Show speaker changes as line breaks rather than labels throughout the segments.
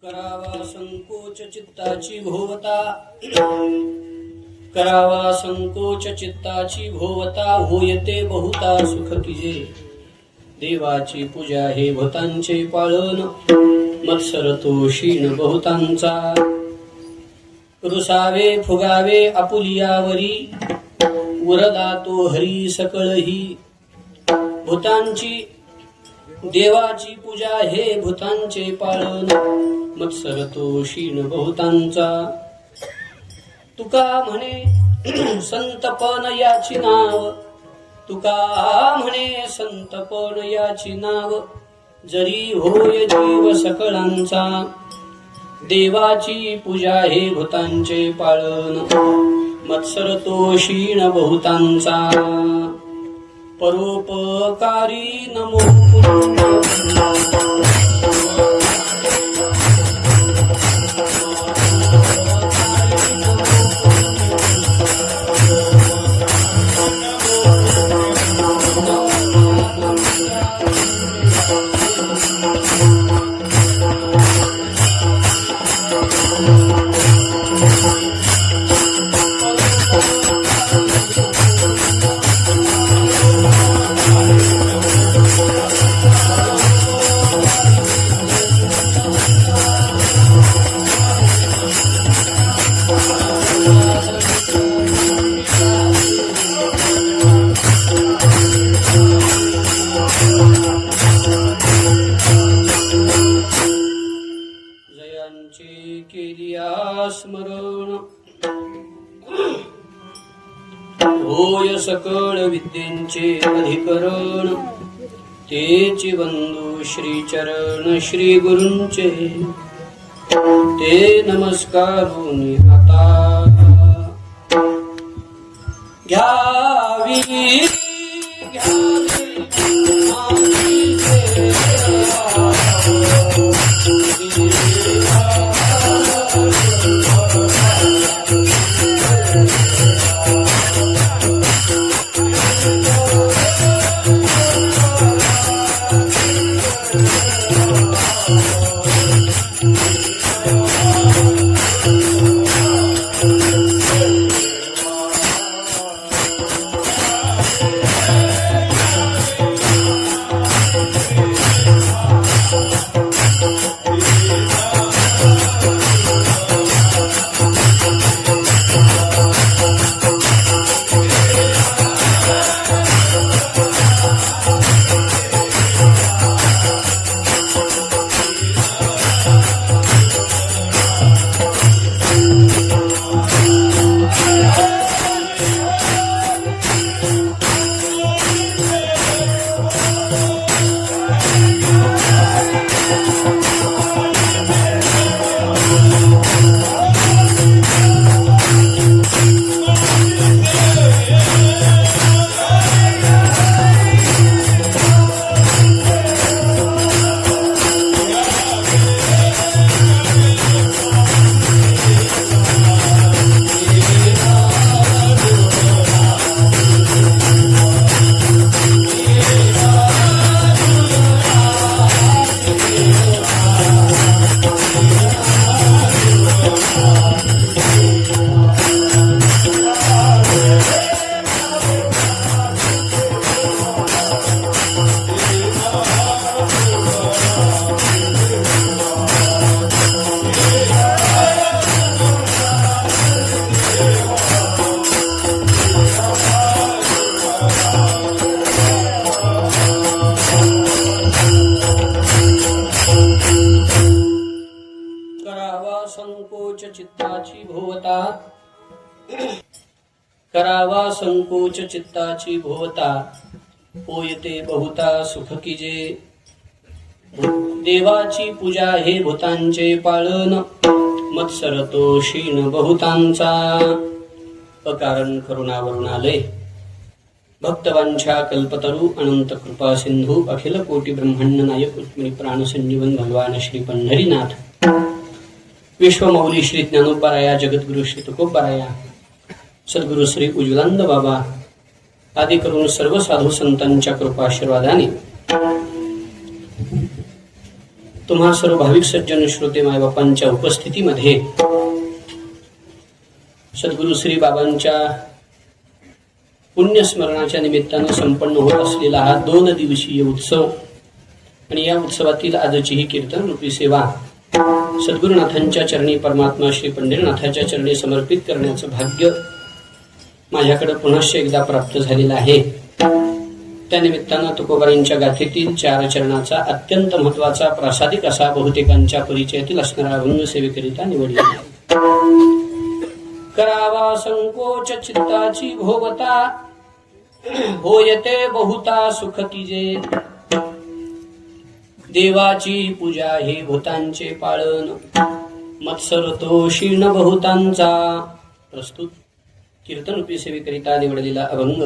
करावा संकोच चित्ताची भोवता, करावा संकोच चित्ताची भोवता, होयते बहुता सुख किजे. देवाची पूजा हे भूतांचे पाळण, मत्सर तो शीण बहुतांचा. रुसावे फुगावे आपुलियावरी, उरला तो हरी सकळही. भूतांची देवाची पूजा हे भूतांचे पाळण, मत्सर तो शीण बहुतांचा. तुका म्हणे संतपण याची नाव, तुका म्हणे संतपण याची नाव. जरी होय जीव सकळांचा, देवाची पूजा हे भूतांचे पाळण, मत्सर तो शीण बहुतांचा. परोपकारी नमो स्मरण. होय सकळ विद्येचे अधिकरण, तेची बंधू श्रीचरण श्री गुरूंचे. ते नमस्कारून आता घ्यावी संकोच चित्ताची भोवता, करावा संकोच चित्ताची भोवता. होयते बहुता सुख किजे. देवाची पूजा हे भूतांचे पाळण, मत्सर तो शीण बहुतांचा. अकारण करुणावरुणालय भक्तवांछा कल्पतरू अनंत कृपा सिंधू अखिल कोटी ब्रह्मांड नायक रुक्मिणी प्राण संजीवन भगवान श्री पंढरीनाथ. विश्वमौली श्री ज्ञानोबराया, जगद्गुरु श्री तुकोबराया, सद्गुरु श्री उज्ज्वलानंद बाबा आदी करून सर्व साधू संतांच्या कृपाशीर्वादाने तुम्हा सर्व भाविक सज्जन श्रोते मायबापांच्या उपस्थितीमध्ये सद्गुरु श्री बाबांच्या पुण्यस्मरणाच्या निमित्तानं संपन्न होत असलेला हा 2 दिवसीय उत्सव आणि या उत्सवातील आजची ही कीर्तन रूपी सेवा सद्गुरुनाथांच्या चरणी परमात्मा श्री पंढरीनाथाच्या चरणी समर्पित करण्याचं भाग्य माझ्याकडे पुनश्च एकदा प्राप्त झालेलं आहे. त्या निमित्तानं तुकोबारांच्या गाथेतील 4 चरणाचा अत्यंत महत्वाचा प्रासादिक असा बहुतेकांच्या परिचयातील असणारा अभंग सेवेकरिता निवडला आहे. करावा संकोच चित्ताची भोवता होयते बहुता सुख तिजे देवाची पूजा हे भूतांचे पाळन मत्सर तो क्षीण बहुतांचा. प्रस्तुत कीर्तन रूपी सेवेकरिता निवडलेला अभंग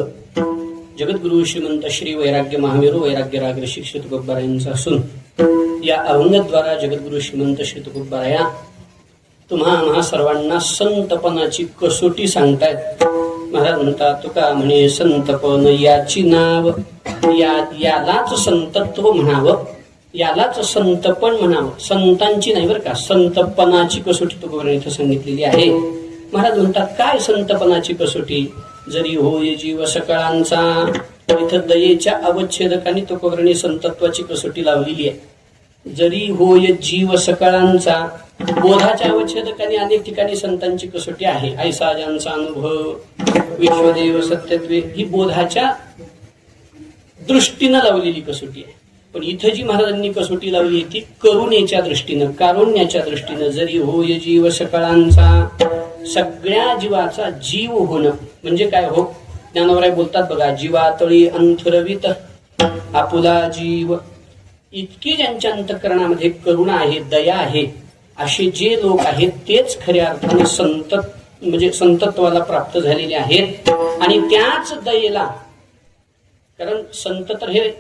जगद्गुरु श्रीमंत श्री वैराग्य महामेरू वैराग्य राग रसिक श्री तुकोबारायांचा असून या अभंगाद्वारा जगद्गुरु श्रीमंत श्री तुकोबाराया तुम्हा सर्वांना संतपणाची कसोटी सांगतायत. महाराज म्हणतात तुका म्हणे संतपण याची नाव यालाच संतत्व म्हणावं, यालाच संतपण म्हणावं, संतांची नाही बरं का, संतपणाची कसोटी तुकोबारांनी इथं सांगितलेली आहे. महाराज म्हणतात काय संतपणाची कसोटी, जरी होय जीव सकळांचा. इथं दयेच्या अवच्छेदकांनी तुकोबारांनी संतत्वाची कसोटी लावलेली आहे. जरी होय जीव सकळांचा, बोधाच्या अवच्छेदकांनी अनेक ठिकाणी संतांची कसोटी आहे. ऐसा ज्यांचा अनुभव विश्वदेव सत्यत्वे ही बोधाच्या दृष्टीनं लावलेली कसोटी आहे. पण इथं जी महाराजांनी कसोटी लावली ती करुणेच्या दृष्टीनं, कारुण्याच्या दृष्टीनं. जरी होय जीव सकळांचा, सगळ्या जीवाचा जीव होणं म्हणजे काय हो. ज्ञानोबराय बोलतात बघा, जीवातळी अंतरवित आपुला जीव. इतकी ज्यांच्या अंतःकरणामध्ये करुणा आहे, दया आहे, असे जे लोक आहेत तेच खऱ्या अर्थाने संत म्हणजे संतत्वाला प्राप्त झालेले आहेत. आणि त्याच दयेला, कारण संत तर हे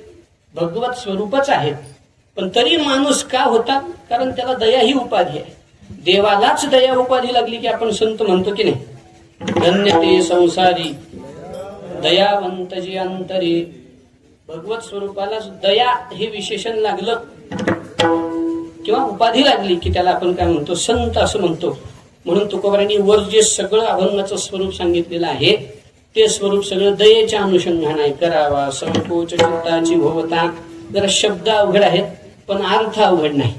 भगवत स्वरूपच आहेत, पण तरी माणूस का होता, कारण त्याला दया ही उपाधी आहे. देवालाच दया उपाधी लागली की आपण संत म्हणतो की नाही. धन्य ते संसारी दयावंत जे अंतरे. भगवत स्वरूपाला दया हे विशेषण लागलं किंवा उपाधी लागली की त्याला आपण काय म्हणतो, संत असं म्हणतो. म्हणून तुकोबारांनी वर जे सगळं अभंगाचं स्वरूप सांगितलेलं आहे ते स्वरूप सगळं दयेच्या अनुषंगाने करावा. संकोच चित्ताची भोवता. जरा शब्द अवघड आहेत पण अर्थ अवघड नाही.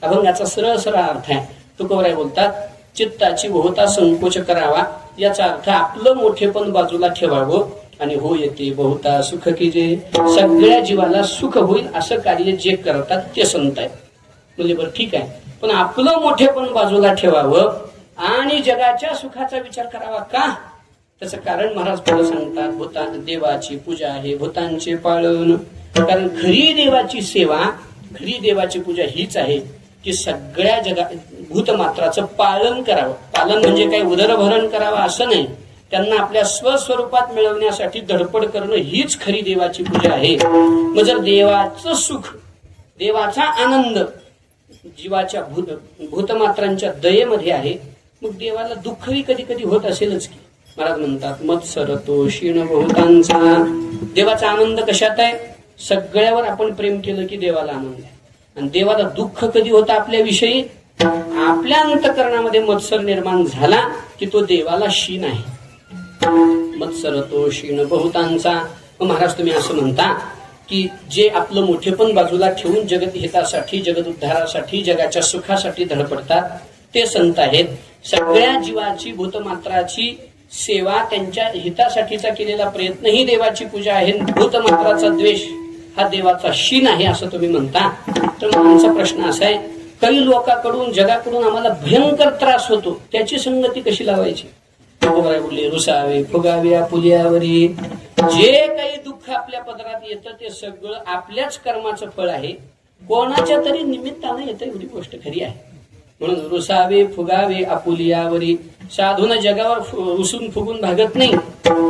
अभंगाचा सरळ सरळ अर्थ आहे. तुकोबाराय बोलतात चित्ताची भोवता संकोच करावा, याचा अर्थ आपलं मोठेपण बाजूला ठेवावं आणि हो येते बहुता सुख की जे सगळ्या जीवाला सुख होईल असं कार्य जे करतात ते संत आहेत. म्हणजे बरं ठीक आहे, पण आपलं मोठेपण बाजूला ठेवावं आणि जगाच्या सुखाचा विचार करावा का. त्याचं कारण महाराज पुढे सांगतात, भूता देवाची पूजा आहे भूतांचे पाळन. कारण खरी देवाची सेवा, खरी देवाची पूजा हीच आहे की सगळ्या जगा भूतमात्राचं पालन करावं. पालन म्हणजे काय उदरभरण करावं असं नाही, त्यांना आपल्या स्वस्वरूपात मिळवण्यासाठी धडपड करणं हीच खरी देवाची पूजा आहे. मग जर देवाचं सुख, देवाचा आनंद जीवाच्या भूतमात्रांच्या दयेमध्ये आहे, मग देवाला दुःखही कधी कधी होत असेलच की. महाराज म्हणतात मत्सर तो क्षीण बहुतांचा. देवाचा आनंद कशात आहे, सगळ्यावर आपण प्रेम केलं की देवाला आनंद आहे. आणि देवाला दुःख कधी होतं आपल्याविषयी, आपल्या अंतःकरणामध्ये मत्सर निर्माण झाला की तो देवाला शीन आहे. मत्सर तो क्षीण बहुतांचा. महाराज तुम्ही असं म्हणता की जे आपलं मोठेपण बाजूला ठेवून जगत हितासाठी, जगत उद्धारासाठी, जगाच्या सुखासाठी धडपडतात ते संत आहेत. सगळ्या जीवाची भूतमात्राची सेवा, त्यांच्या हितासाठीचा केलेला प्रयत्न ही देवाची पूजा आहे. भूतमात्राचा द्वेष हा देवाचा शीन आहे असं तुम्ही म्हणता. तर आमचा प्रश्न असा आहे, काही लोकांकडून जगाकडून आम्हाला भयंकर त्रास होतो, त्याची संगती कशी लावायची. बोलले रुसावे फुगावे आपुल्यावरी. जे काही दुःख आपल्या पदरात येतं ते सगळं आपल्याच कर्माचं फळ आहे, कोणाच्या तरी निमित्तानं येतं, एवढी गोष्ट खरी आहे. म्हणून रुसावे फुगावे आपुलियावरी. साधून जगावर रुसून फुगून भागत नाही.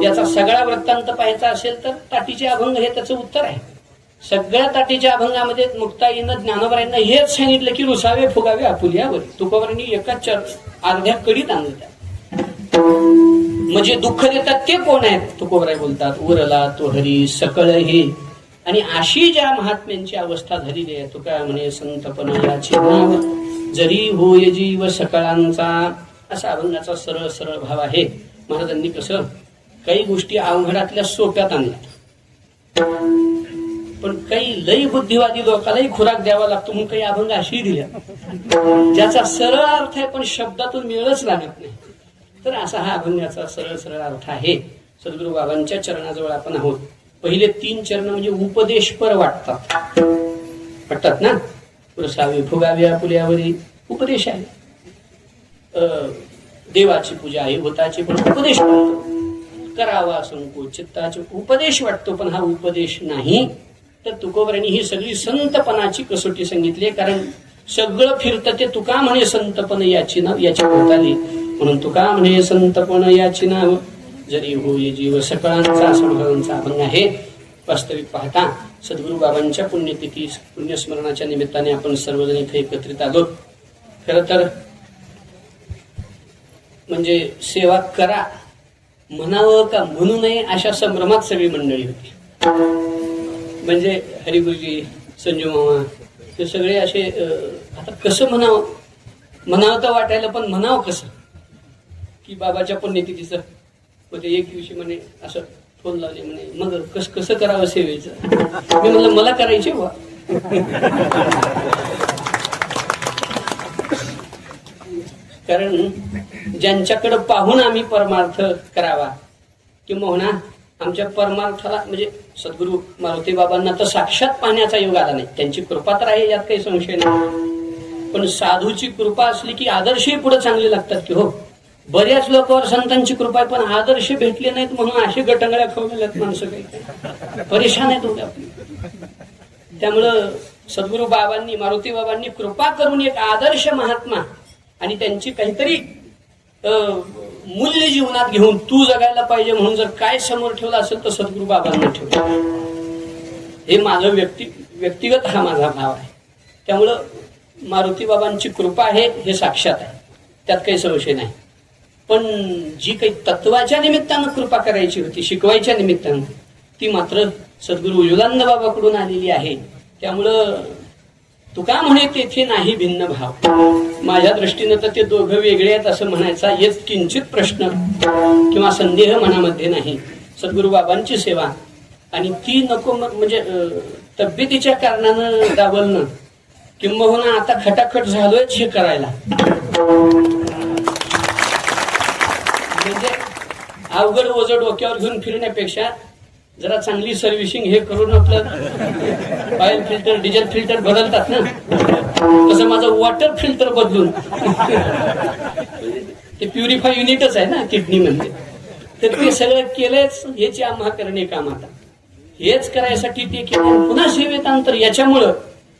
याचा सगळा वृत्तांत पाहायचा असेल तर ताटीचे अभंग हे त्याचं उत्तर आहे. सगळ्या ताटीच्या अभंगामध्ये मुक्ताईनं ज्ञानोबरायांना हेच सांगितलं की रुसावे फुगावे आपुलियावरी. तुकोबारांनी एकाच अर्ध्या कडीत आणलं त्या. म्हणजे दुःख देतात ते कोण आहेत. तुकोबाराय बोलतात उरला तो हरी सकळ हे आणि अशी ज्या महात्म्यांची अवस्था झालेली आहे, तुका म्हणे संतपणा याची नाव जरी होय जीव सकळांचा, असा अभंगाचा सरळ सरळ भाव आहे. महाराजांनी कसं काही गोष्टी अवघडातल्या सोप्यात आणल्या, पण काही लई बुद्धिवादी लोकांनाही खुराक द्यावा लागतो म्हणून काही अभंग अशी दिल्या ज्याचा सरळ अर्थ आहे पण शब्दातून मिळच लागत नाही. तर असा हा अभंगाचा सरळ सरळ अर्थ आहे. सद्गुरू बाबांच्या चरणाजवळ आपण आहोत. पहिले 3 चरण म्हणजे उपदेशपर वाटतात ना. पुरसावे फुगावे आपुल्यावरी उपदेश आहे. देवाची पूजा आहे, होताची पण उपदेश वाटतो. करावा संकोच चित्ताचे उपदेश वाटतो, पण हा उपदेश नाही. तर तुकोबरांनी ही सगळी संतपणाची कसोटी सांगितली. कारण सगळं फिरतं ते तुका म्हणे संतपण याची नाव याची भोवताली, म्हणून तुका म्हणे संतपण याची नाव जरी होय जीव सकळांचा समभावांचा अभंग आहे. वास्तविक पाहता सद्गुरू बाबांच्या पुण्यतिथी पुण्यस्मरणाच्या निमित्ताने आपण सर्वजण इथे एकत्रित आलो. खरं तर म्हणजे सेवा करा म्हणावं का म्हणू नये अशा संभ्रमात सगळी मंडळी होती. म्हणजे हरिगुरुजी, संजू मामा हे सगळे असे आता कसं म्हणावं तर वाटायला, पण म्हणावं कसं की बाबाच्या पुण्यतिथीचं. म्हणजे एक दिवशी म्हणे असं फोन लावले, म्हणे मग कसं करावं सेवेचं. मी म्हणलं मला करायचे बा. कारण ज्यांच्याकडे पाहून आम्ही परमार्थ करावा, किंवा आमच्या परमार्थाला म्हणजे सद्गुरू मारुती बाबांना तर साक्षात पाहण्याचा योग आला नाही. त्यांची कृपा तर आहे, यात काही संशय नाही. पण साधूची कृपा असली की आदर्शही पुढे चांगले लागतात की हो. बऱ्याच लोकांवर संतांची कृपा आहे, पण आदर्श भेटले नाहीत म्हणून असे गटंगळ्या खाऊन माणसं काही परेशान आहेत होते आपली. त्यामुळं सद्गुरू बाबांनी, मारुती बाबांनी कृपा करून एक आदर्श महात्मा आणि त्यांची काहीतरी मूल्य जीवनात घेऊन तू जगायला पाहिजे म्हणून जर काय समोर ठेवलं असेल तर सद्गुरू बाबांना ठेवलं. हे माझं व्यक्तिगत हा माझा भाव आहे. त्यामुळं मारुती बाबांची कृपा आहे हे साक्षात आहे, त्यात काही संशय नाही. पण जी काही तत्वाच्या निमित्तानं कृपा करायची होती, शिकवायच्या निमित्तानं, ती मात्र सद्गुरू उज्ज्वलानंद बाबाकडून आलेली आहे. त्यामुळं तुका म्हणे तेथे नाही भिन्न भाव. माझ्या दृष्टीनं तर ते दोघं वेगळे आहेत असं म्हणायचा येत किंचित प्रश्न किंवा संदेह मनामध्ये नाही. सद्गुरू बाबांची सेवा आणि ती नको म्हणजे तब्येतीच्या कारणानं दावलणं, किंबहुना आता खटाखट झालोय हे करायला, म्हणजे अवघड ओझं डोक्यावर घेऊन फिरण्यापेक्षा जरा चांगली सर्व्हिसिंग हे करून आपलं ऑइल फिल्टर, डिझेल फिल्टर बदलतात ना, तसं माझं वॉटर फिल्टर बदलून ते प्युरिफाय युनिटच आहे ना किडनी मध्ये, तर ते सगळं केलंच. हेची आम्हा करणे काम. आता हेच करायसाठी ते केलं, पुन्हा सेवेत अंतर. याच्यामुळं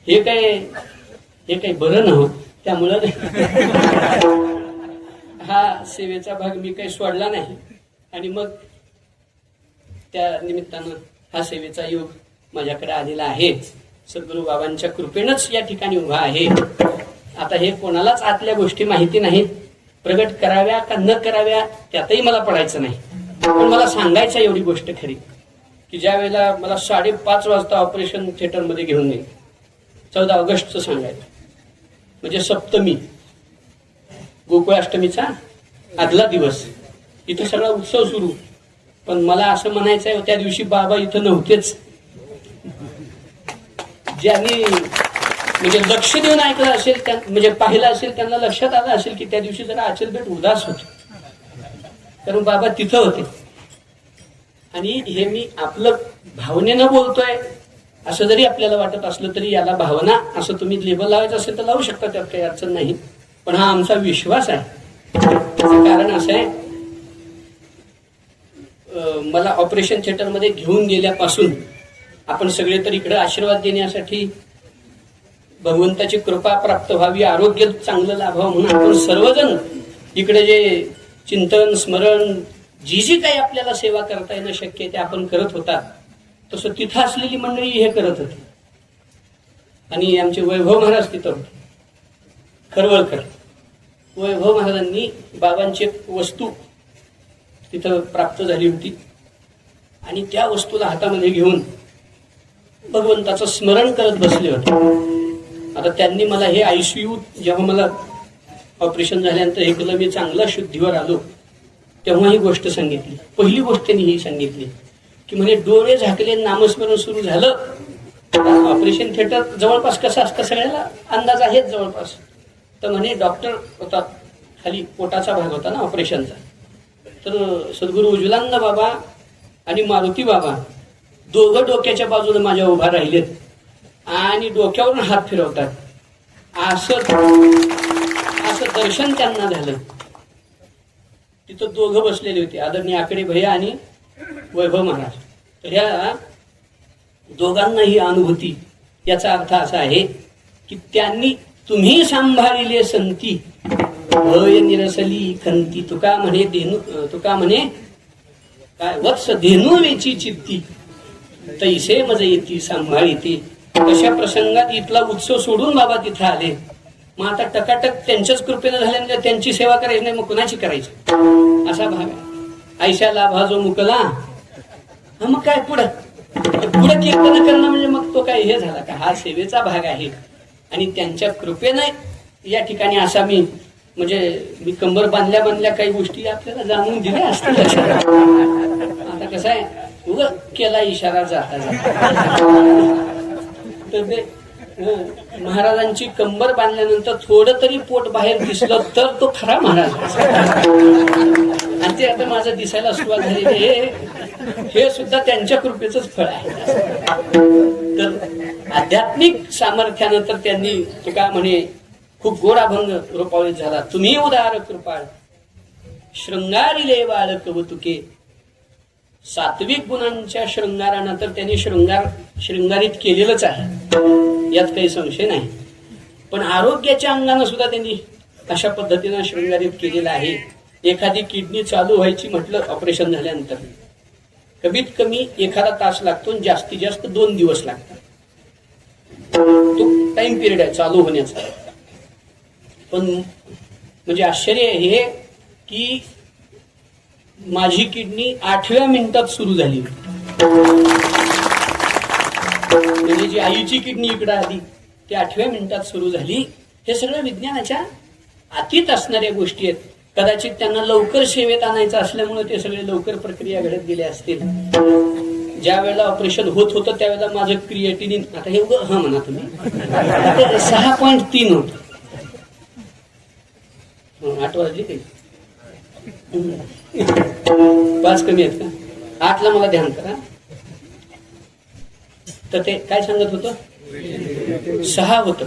हे काही बरं नव्हतं. त्यामुळं हा सेवेचा भाग मी काही सोडला नाही. आणि मग त्या निमित्तानं हा सेवेचा योग माझ्याकडे आलेला आहे. सद्गुरू बाबांच्या कृपेनंच या ठिकाणी उभा आहे. आता हे कोणालाच आतल्या गोष्टी माहिती नाहीत. प्रगट कराव्या का न कराव्या त्यातही मला पडायचं नाही. पण मला सांगायचं एवढी गोष्ट खरी की ज्या वेळेला मला 5:30 वाजता ऑपरेशन थिएटरमध्ये घेऊन गेले, 14 ऑगस्टचं सांगायचं, म्हणजे सप्तमी, गोकुळाष्टमीचा आदला दिवस, इथं सगळा उत्सव सुरू. पण मला असं म्हणायचं आहे, त्या दिवशी बाबा इथं नव्हतेच. ज्यांनी म्हणजे लक्ष देऊन ऐकलं असेल, म्हणजे पाहिलं असेल, त्यांना लक्षात आलं असेल की त्या दिवशी जरा अचलपेट उदास होते, कारण बाबा तिथं होते. आणि हे मी आपलं भावनेनं बोलतोय असं जरी आपल्याला वाटत असलं तरी याला भावना असं तुम्ही लेबल लावायचं असेल तर लावू शकता, त्यात काही अडचण नाही. पण हा आमचा विश्वास आहे. त्याचं कारण असं आहे, मला ऑपरेशन थिएटरमध्ये घेऊन गेल्यापासून आपण सगळे तर इकडे आशीर्वाद देण्यासाठी, भगवंताची कृपा प्राप्त व्हावी, आरोग्य चांगलं लाभावं म्हणून आपण सर्वजण इकडे जे चिंतन स्मरण जी काही आपल्याला सेवा करता येणं शक्य आहे ते आपण करत होता, तसं तिथं असलेली मंडळी हे करत होती. आणि आमचे वैभव महाराज तिथं होते, खरवळकर. वैभव महाराजांनी बाबांची एक वस्तू तिथं प्राप्त झाली होती आणि त्या वस्तूला हातामध्ये घेऊन भगवंताचं स्मरण करत बसले होते. आता त्यांनी मला हे ICU जेव्हा मला ऑपरेशन झाल्यानंतर हे केलं, मी चांगला शुद्धीवर आलो, तेव्हा ही गोष्ट सांगितली. पहिली गोष्ट त्यांनी ही सांगितली की म्हणे डोळे झाकले, नामस्मरण सुरू झालं. ऑपरेशन थिएटर जवळपास कसं असतं सगळ्याला अंदाज आहेच जवळपास. तर म्हणे डॉक्टर होता खाली, पोटाचा भाग होता ना ऑपरेशनचा, तर सद्गुरू उज्ज्वलानंद बाबा आणि मारुती बाबा दोघं डोक्याच्या बाजूने माझ्या उभा राहिलेत आणि डोक्यावरून हात फिरवतात. असं दर्शन त्यांना झालं. तिथं दोघं बसलेले होते, आदरणीय आकडे भैया आणि वैभव महाराज. तर ह्या दोघांना ही अनुभूती, याचा अर्थ असा आहे की त्यांनी तुम्ही सांभाळिले संती भय निरसली खंती. तुका म्हणे काय वत्स धेनू वेची चित्ती तैसे मज येती सांभाळीती. अशा प्रसंगात इथला उत्सव सोडून बाबा तिथं आले. मग आता टकाटक त्यांच्याच कृपेनं झाल्यानंतर त्यांची सेवा करायची नाही, मग कुणाची करायची असा भाग आहे. ऐशा लाभा जो मुकला, मग काय पुढं कीर्तन करणं म्हणजे मग तो काय हे झाला का? हा सेवेचा भाग आहे. आणि त्यांच्या कृपेनं या ठिकाणी असा मी कंबर बांधल्या काही गोष्टी आपल्याला जाणून दिल्या असतील. आता कसं आहे, उगा केला इशारा जाता तर ते महाराजांची कंबर बांधल्यानंतर थोडं तरी पोट बाहेर दिसलं तर तो खरा महाराज. आणि ते आता माझं दिसायला सुरुवात झालेली हे सुद्धा त्यांच्या कृपेचंच फळ आहे. तर आध्यात्मिक सामर्थ्यानं तर त्यांनी तुका म्हणे खूप गोड अभंग रूपावळीत झाला. तुम्ही उदार कृपाळ शृंगारिले बाळ कवतुके. सात्विक गुणांच्या शृंगारानं तर त्यांनी शृंगारित केलेलंच आहे, यात काही संशय नाही. पण आरोग्याच्या अंगानं सुद्धा त्यांनी अशा पद्धतीनं शृंगारित केलेलं आहे. एखादी किडनी चालू व्हायची म्हटलं ऑपरेशन झाल्यानंतर कमीत कमी एखादा तास लागतो, जास्तीत जास्त 2 दिवस लागतात. तो टाइम पिरियड आहे चालू होण्याचा. पण म्हणजे आश्चर्य हे की माझी किडनी 8व्या मिनिटात सुरू झाली होती. म्हणजे जी आईची किडनी इकडे आली ती 8व्या मिनिटात सुरू झाली. हे सगळं विज्ञानाच्या अतीत असणाऱ्या गोष्टी आहेत. कदाचित त्यांना लवकर सेवेत आणायचं असल्यामुळे ते सगळे लवकर प्रक्रिया घडत गेल्या असतील. ज्या वेळेला ऑपरेशन होत होतं त्यावेळेला माझं क्रिएटिनिन, आता हे म्हणा तुम्ही 6.3 होतं. 8 वाजली काही 5 कमी आहेत का? 8ला मला ध्यान करा. तर ते काय सांगत होतं 6 होतं.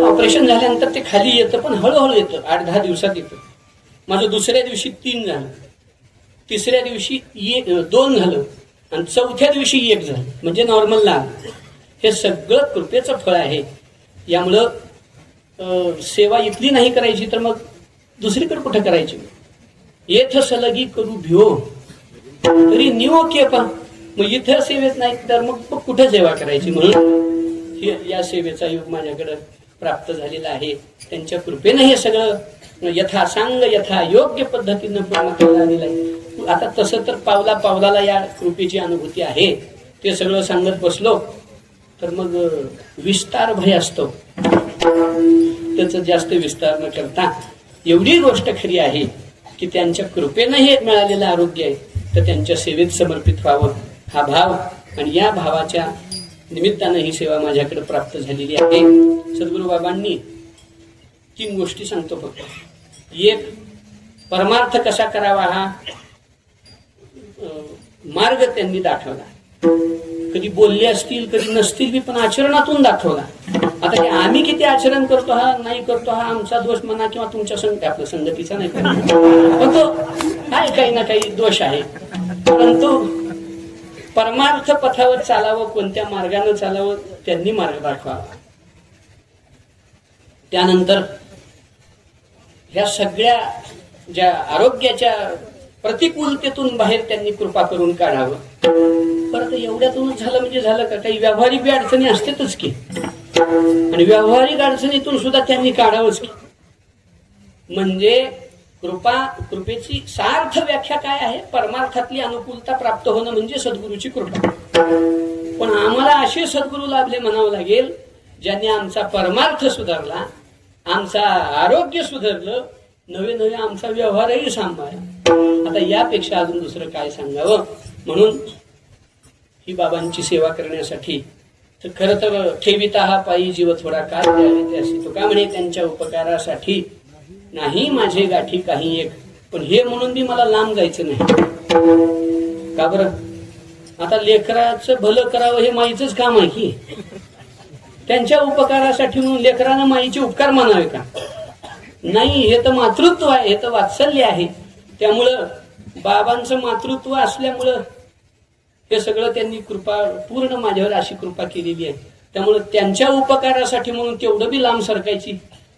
ऑपरेशन झाल्यानंतर ते खाली येतं, पण हळूहळू येतं, 8-10 दिवसात येतं. माझं दुसऱ्या दिवशी 3 झालं, तिसऱ्या दिवशी 2 झालं आणि चौथ्या दिवशी 1 झालं, म्हणजे नॉर्मलला आलं. हे सगळं कृपेचं फळ आहे. यामुळं सेवा इथली नाही करायची तर मग दुसरीकडे कुठं करायची? येथ सलगी करू भिओ तरी निओ केपा. मग इथं सेवेत नाही तर मग कुठं सेवा करायची? म्हणून या सेवेचा योग माझ्याकडे प्राप्त झालेला आहे. त्यांच्या कृपेनं हे सगळं यथा सांग यथा योग्य पद्धतीनं पूर्ण केलेलं आहे. आता तसं तर पावला पावलाला या कृपेची अनुभूती आहे. ते सगळं सांगत बसलो तर मग विस्तार भय असतो, त्याचा जास्त विस्तार न करता एवढी गोष्ट खरी आहे की त्यांच्या कृपेनं हे मिळालेलं आरोग्य आहे, तर त्यांच्या सेवेत समर्पित व्हावं हा भाव. आणि या भावाच्या निमित्तानं ही सेवा माझ्याकडे प्राप्त झालेली आहे. सद्गुरू बाबांनी 3 गोष्टी सांगतो फक्त. एक, परमार्थ कसा करावा हा मार्ग त्यांनी दाखवला. कधी बोलले असतील कधी नसतील पण आचरणातून दाखवला. आता हे आम्ही किती आचरण करतो हा नाही करतो हा आमचा दोष म्हणा किंवा तुमच्या आपल्या संगतीचा नाही, पण तो काही ना काही दोष आहे. परंतु परमार्थ पथावर चालावं, कोणत्या मार्गाने चालावं त्यांनी मार्ग दाखवावा. त्यानंतर ह्या सगळ्या ज्या आरोग्याच्या प्रतिकूलतेतून बाहेर त्यांनी कृपा करून काढावं. परत एवढ्यातूनच झालं म्हणजे झालं का? काही व्यावहारिक बी अडचणी असतातच की, आणि व्यावहारिक अडचणीतून सुद्धा त्यांनी काढावंच की. म्हणजे कृपेची सार्थ व्याख्या काय आहे? परमार्थातली अनुकूलता प्राप्त होणं म्हणजे सद्गुरूची कृपा. पण आम्हाला असे सद्गुरू लाभले म्हणावं लागेल, ज्यांनी आमचा परमार्थ सुधारला, आमचा आरोग्य सुधारलं, नवे नवे आमचा व्यवहारही सांभाळला. आता यापेक्षा अजून दुसरं काय सांगावं. म्हणून ही बाबांची सेवा करण्यासाठी तर खरं तर ठेविता हा पायी जीव थोडा काय द्यावे असे तो का म्हणे, त्यांच्या उपकारासाठी नाही माझे गाठी काही एक. पण हे म्हणून बी मला लांब जायचं नाही. का बरं? आता लेकराचं भलं करावं हे माईचंच काम आहे की. त्यांच्या उपकारासाठी म्हणून लेकरानं माईचे उपकार मानावे का? नाही, हे तर मातृत्व आहे, हे तर वात्सल्य आहे. त्यामुळं बाबांचं मातृत्व असल्यामुळं हे सगळं त्यांनी कृपा पूर्ण माझ्यावर अशी कृपा केलेली आहे. त्यामुळे त्यांच्या उपकारासाठी म्हणून तेवढं बी लांब सरकायची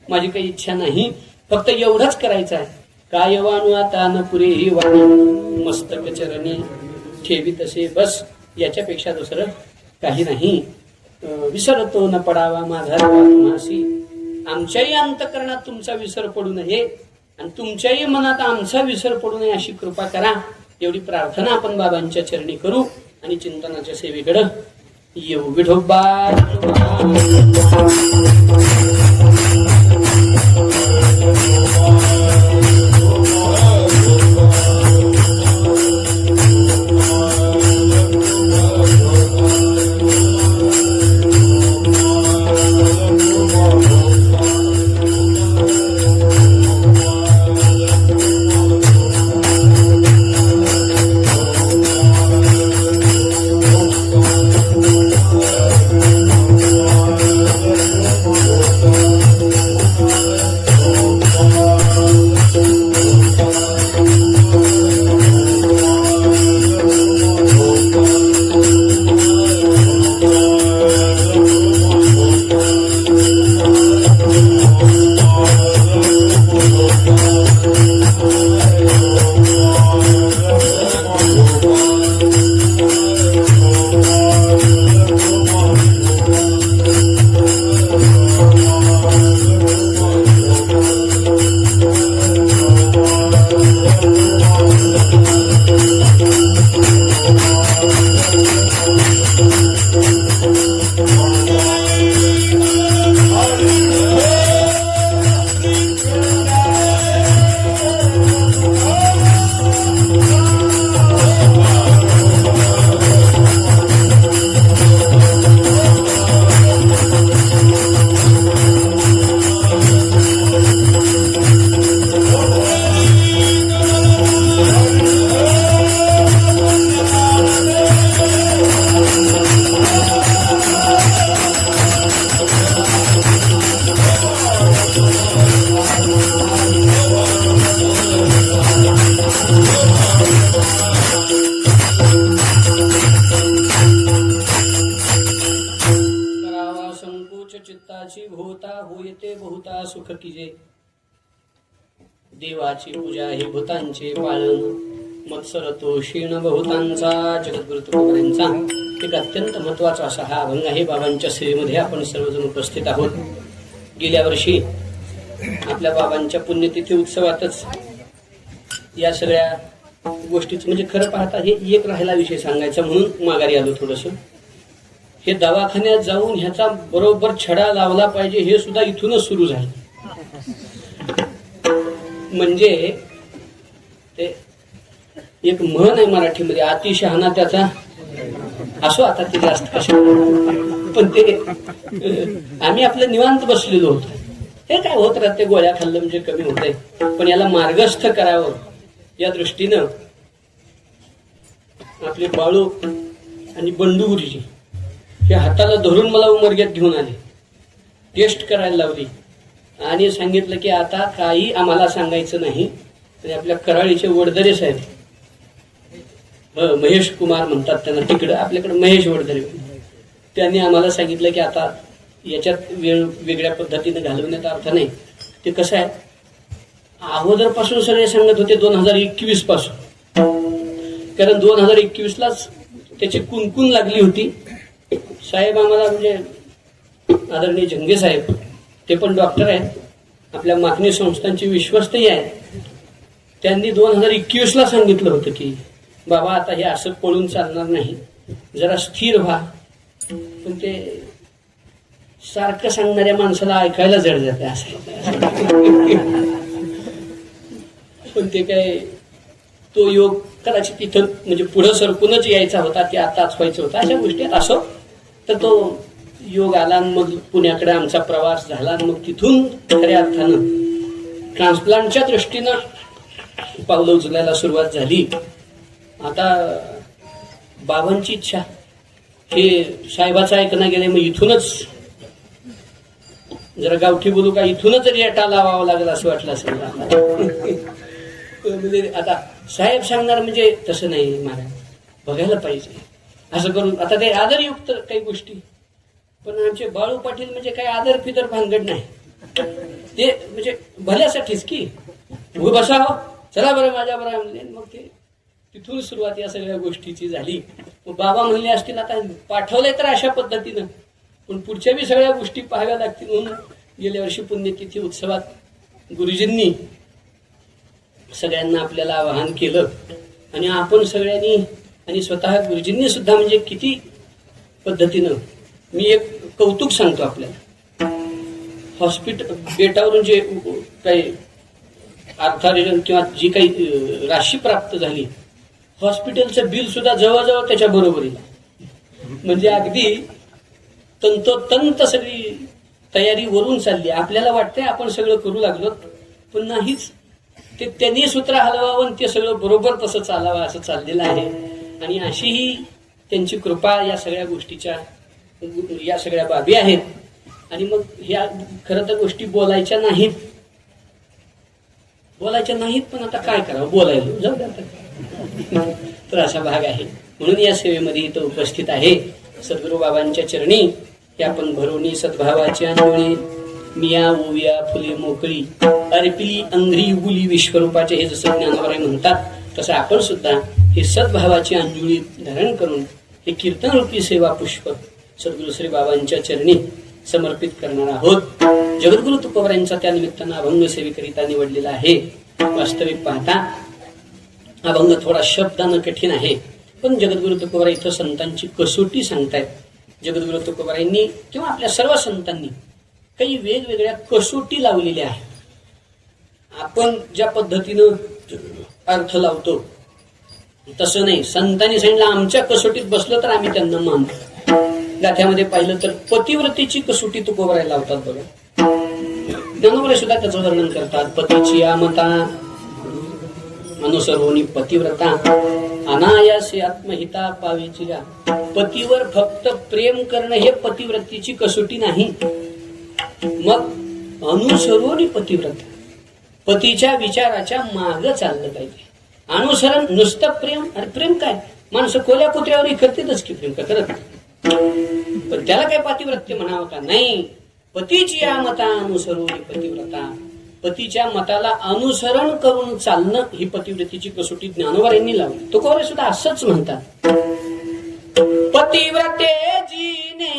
माझी काही इच्छा नाही. फक्त एवढंच करायचं आहे, काय वाणू आता न पुरे ही वाणी मस्तक चरणी ठेवी तसे बस. याच्यापेक्षा दुसरं काही नाही. विसरतो न पडावा माझा तुम्हासी. आमच्याही अंतकरणात तुमचा विसर पडू नये आणि तुमच्याही मनात आमचा विसर पडू नये अशी कृपा करा. एवढी प्रार्थना आपण बाबांच्या चरणी करू आणि चिंतनाच्या सेवेकडं येऊ. विठोबा चित्ताची भूता होयते बहुता सुख कीजे. देवाची पूजा हे भूतांचे पालन मत्सर तो क्षीण बहुतांचा. जगद्गुरु तुकोबांचा एक अत्यंत महत्वाचा असा हा अभंग आहे. बाबांच्या सेवेमध्ये आपण सर्वजण उपस्थित आहोत. गेल्या वर्षी आपल्या बाबांच्या पुण्यतिथी उत्सवातच या सगळ्या गोष्टीच म्हणजे खरं पाहता हे एक राहिला विषय सांगायचा म्हणून माघारी आलो थोडस. हे दवाखान्यात जाऊन ह्याचा बरोबर छडा लावला पाहिजे हे सुद्धा इथूनच सुरू झालं. म्हणजे ते एक म्हण आहे मराठीमध्ये, अतिशहाणा त्याचा असो. आता ते जास्त कशा पण ते आम्ही आपलं निवांत बसलेलो होतो. हे काय होत राहते, गोळ्या खाल्लं म्हणजे कमी होत आहे, पण याला मार्गस्थ करावं या दृष्टीनं आपले बाळू आणि बंडू गुरुजी हे हाताला धरून मला उमरग्यात घेऊन आले. टेस्ट करायला लावली आणि सांगितलं की आता काही आम्हाला सांगायचं नाही. आणि आपल्या कराळीचे वडदरे साहेब, महेश कुमार म्हणतात त्यांना, तिकडं आपल्याकडे महेश वडदरे, त्यांनी आम्हाला सांगितलं की आता याच्यात वेळ वेगळ्या पद्धतीने घालवण्यात अर्थ नाही. ते कसं आहे, अगोदरपासून सगळे सांगत होते 2021 पासून, कारण 2021लाच त्याची कुणकुण लागली होती. साहेब आम्हाला म्हणजे आदरणीय जंगे साहेब, ते पण डॉक्टर आहेत, आपल्या मागणी संस्थांचे विश्वस्तही आहेत. त्यांनी 2021ला सांगितलं होतं की बाबा आता हे असं पळून चालणार नाही, जरा स्थिर व्हा पण ते सारखं सांगणाऱ्या माणसाला ऐकायला जड जाते असं. पण ते काय तो योग कदाचित इथं म्हणजे पुढं सरकूनच यायचा होता, ते आताच व्हायचं होतं. अशा गोष्टी असो तर तो योग आला, मग पुण्याकडे आमचा प्रवास झाला. मग तिथून खऱ्या अर्थानं ट्रान्सप्लांटच्या दृष्टीनं पावलं उचलायला सुरुवात झाली. आता बाबांची इच्छा, हे साहेबाचं ऐकणं गेले, मग इथूनच जरा गावठी बोलू का, इथूनच रेटा लावावा लागेल असं वाटलं असेल. म्हणजे आता साहेब सांगणार म्हणजे तसं नाही महाराज, बघायला पाहिजे असं करून. आता ते आदरयुक्त काही गोष्टी, पण आमचे बाळू पाटील म्हणजे काही आदर फिदर भानगड नाही, ते म्हणजे भल्यासाठीच की बसा हो, चला बरं माझ्या बरं म्हणले. मग ते तिथून सुरुवात या सगळ्या गोष्टीची झाली. मग बाबा म्हणले असतील आता पाठवलंय तर अशा पद्धतीनं, पण पुढच्या बी सगळ्या गोष्टी पाहाव्या लागतील. म्हणून गेल्या वर्षी पुण्यतिथी उत्सवात गुरुजींनी सगळ्यांना आपल्याला आवाहन केलं, आणि आपण सगळ्यांनी आणि स्वतः गुरुजींनी सुद्धा म्हणजे किती पद्धतीनं. मी एक कौतुक सांगतो आपल्याला, हॉस्पिटल बेटावरून जे काही अर्थार्जन किंवा जी काही राशी प्राप्त झाली, हॉस्पिटलचं बिल सुद्धा जवळजवळ त्याच्या बरोबरीला, म्हणजे अगदी तंतोतंत सगळी तयारी वरून चालली. आपल्याला वाटतंय आपण सगळं करू लागलो, पण नाहीच. ते त्यांनी सूत्र हलवावं, ते सगळं बरोबर तसं चालावं असं चाललेलं आहे. आणि अशी ही त्यांची कृपा या सगळ्या गोष्टीच्या, या सगळ्या बाबी आहेत. आणि मग ह्या खरं तर गोष्टी बोलायच्या नाहीत, पण आता काय करावं, बोलायला जाऊ द्या तर असा भाग आहे. म्हणून या सेवेमध्ये इथं उपस्थित आहे. सद्गुरू बाबांच्या चरणी हे आपण भरोनी सद्भावाची अंजोळी, मिया ओविया फुले मोकळी अर्पिली अंघ्री उगुली विश्वरूपाचे, हे जसं ज्ञानोबराय म्हणतात, तसं आपण सुद्धा हे सद्भावाची अंजुळी धारण करून हे कीर्तन रूपी सेवा पुष्प सद्गुरू श्री बाबांच्या चरणी समर्पित करणार आहोत. जगद्गुरु तुकोबरायांचा त्या निमित्तानं अभंग सेवेकरिता निवडलेला आहे. वास्तविक पाहता अभंग थोडा शब्दानं कठीण आहे, पण जगद्गुरु तुकोबराय इथं संतांची कसोटी सांगतायत. जगद्गुरु तुकोबरायांनी किंवा आपल्या सर्व संतांनी काही वेगवेगळ्या कसोटी लावलेल्या आहेत. आपण ज्या पद्धतीनं अर्थ लावतो तसं नाही. संतांनी सांगितलं आमच्या कसोटीत बसलं तर आम्ही त्यांना मानतो. गाथ्यामध्ये पाहिलं तर पतिव्रतेची कसोटी तुकोबराय लावतात बघा. ज्ञानोबराय सुद्धा त्याचं वर्णन करतात. पतीची आमता अनुसरोनी पतिव्रता अनायासे आत्महिता पावेचिरा. पतीवर फक्त प्रेम करणं हे पतिव्रतेची कसोटी नाही. मग अनुसरोनी पतिव्रता, पतीच्या विचाराच्या माग चाललं पाहिजे. अनुसरण नुसतं प्रेम, अरे प्रेम काय, माणसं कोल्या कुत्र्यावर करतातच की प्रेम करत, पण त्याला काय पतिव्रत्य म्हणावं का? नाही. पतीची या मता अनुसरोनी पतिव्रता, पतीच्या मताला अनुसरण करून चालणं ही पतिव्रतेची कसोटी ज्ञानोबरायांनी लावली. तुकोबराय सुद्धा असंच म्हणतात. पतिव्रते जीने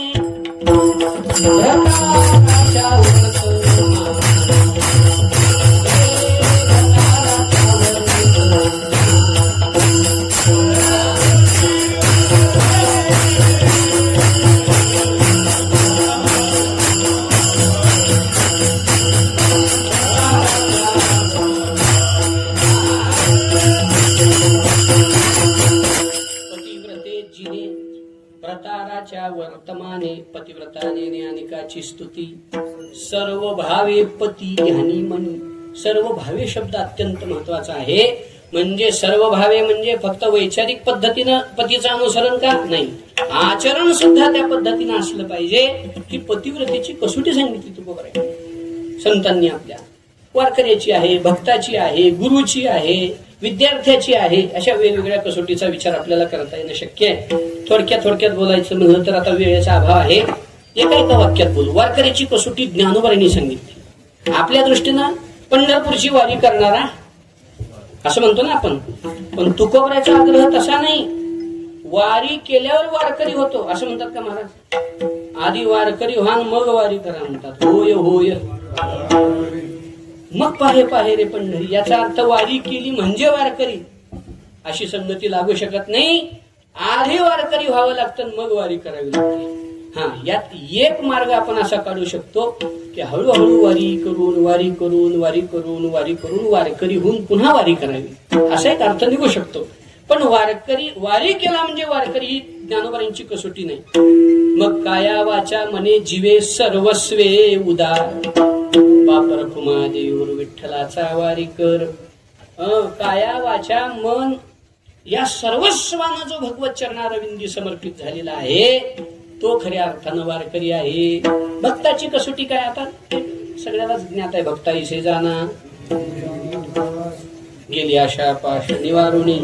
वर्तमाने पतिव्रताने ज्ञानिकाची स्तुती. सर्व भावे पती ह्यानी मनी. सर्व भावे शब्द अत्यंत महत्वाचा आहे. म्हणजे सर्व भावे म्हणजे फक्त वैचारिक पद्धतीनं पतीचं अनुसरण का नाही, आचरण सुद्धा त्या पद्धतीनं असलं पाहिजे. की पतिव्रतेची कसोटी सांगितली तुकोबराय संतांनी आपल्या. वारकऱ्याची आहे, भक्ताची आहे, गुरुची आहे, विद्यार्थ्याची आहे. अशा वेगवेगळ्या कसोटीचा विचार आपल्याला करता येणं शक्य आहे. थोडक्यात बोलायचं म्हणलं तर आता वेळेचा अभाव आहे. एका वाक्यात बोलू. वारकऱ्याची कसोटी ज्ञानोबरायांनी सांगितली. आपल्या दृष्टीनं पंढरपूरची वारी करणारा असं म्हणतो ना आपण, पण तुकोबरायचा आग्रह तसा नाही. वारी केल्यावर वारकरी होतो असं म्हणतात का महाराज? आधी वारकरी व्हा मग वारी करा म्हणतात. होय होय मग पाहे रे पंढरी. याचा अर्थ वारी केली म्हणजे वारकरी अशी संगती लागू शकत नाही. आधी वारकरी व्हावं लागतं मग वारी करावी लागते. यात एक मार्ग आपण असा काढू शकतो की हळूहळू वारी करून वारकरी होऊन पुन्हा वारी करावी, असा एक अर्थ निघू शकतो. पण वारी केला म्हणजे वारकरी ही ज्ञानोबांची कसोटी नाही. मग काया वाचा मने जीवे सर्वस्वे उदार, बाप रखुमा देऊर विठ्ठलाचा वारी कर. काया वाचा मन या सर्वस्वानं जो भगवत चरणारविंदी समर्पित झालेला आहे तो खऱ्या अर्थानं वारकरी आहे. भक्ताची कसोटी काय आता सगळ्यालाच ज्ञात आहे. भक्ताईसे जाना गेली आशा पाश निवारुणी.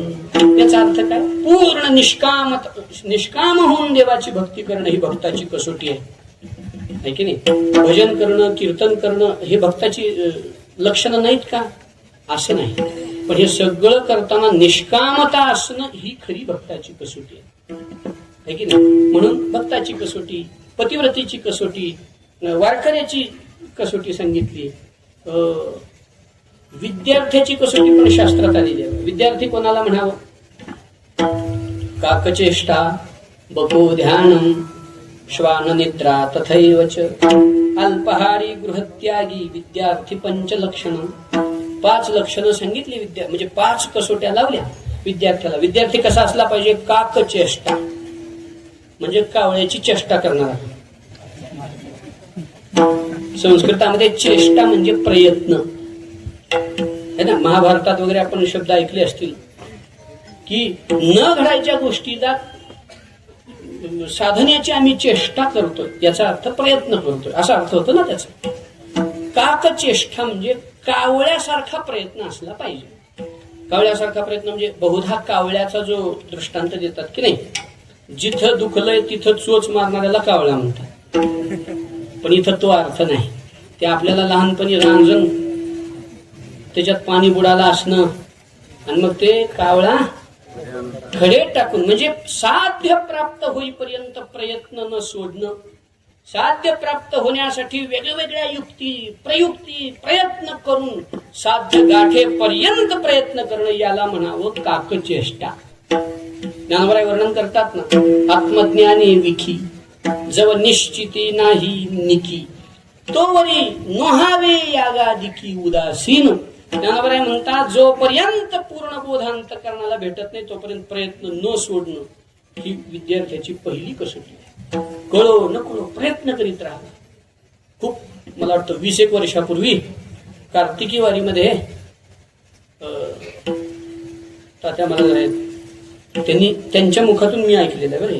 याचा अर्थ काय? पूर्ण निष्काम होऊन देवाची भक्ती करणं ही भक्ताची कसोटी आहे की नाही? भजन करणं, कीर्तन करणं हे भक्ताची लक्षणं नाहीत का? असं नाही. पण हे सगळं करताना निष्कामता असणं ही खरी भक्ताची कसोटी आहे की नाही? म्हणून भक्ताची कसोटी, पतिव्रतेची कसोटी, वारकऱ्याची कसोटी सांगितली. विद्यार्थ्याची कसोटी पण शास्त्रात आलेली आहे. विद्यार्थी कोणाला म्हणावं? काकचेष्टा बको ध्यानम श्वान निद्रा तथैवच अल्पहारी गृहत्यागी विद्यार्थी पंचलक्षण. 5 लक्षणं सांगितली विद्या म्हणजे 5 कसोट्या लावल्या विद्यार्थ्याला. विद्यार्थी कसा असला पाहिजे? काकचेष्टा म्हणजे कावळ्याची चेष्टा करणारा. संस्कृतामध्ये चेष्टा म्हणजे प्रयत्न है ना. महाभारतात वगैरे आपण शब्द ऐकले असतील की न घडायच्या गोष्टीला साधण्याची आम्ही चेष्टा करतोय, याचा अर्थ प्रयत्न करतोय असा अर्थ होतो ना त्याचा. काकचेष्टा म्हणजे कावळ्यासारखा प्रयत्न असला पाहिजे. कावळ्यासारखा प्रयत्न म्हणजे बहुधा कावळ्याचा जो दृष्टांत देतात की नाही, जिथं दुखलंय तिथं चोच मारणाऱ्याला कावळा म्हणतात. पण इथं तो अर्थ नाही. ते आपल्याला लहानपणी रांजण त्याच्यात पाणी बुडाला असणं आणि मग ते कावळा खडे टाकून म्हणजे साध्य प्राप्त होईपर्यंत प्रयत्न न सोडणं. साध्य प्राप्त होण्यासाठी वेगवेगळ्या युक्ती प्रयुक्ती प्रयत्न करून साध्य गाठेपर्यंत प्रयत्न करणं याला म्हणावं काकचेष्टा. ज्ञानोबा वर्णन करतात ना, आत्मज्ञानी विखी जव निश्चिती नाही निकी तोवरी नोहावे यागादिकी उदासीन. ज्ञानोबा म्हणतात जोपर्यंत पूर्ण बोधांत करण्याला भेटत नाही तोपर्यंत प्रयत्न न सोडणं ही विद्यार्थ्याची पहिली कसोटी आहे. कळो न कळो प्रयत्न करीत राहा. खूप मला वाटतं 20 वर्षापूर्वी कार्तिकी वारीमध्ये तात्या महाराज त्यांच्या मुखातून मी ऐकलेलं आहे बरे.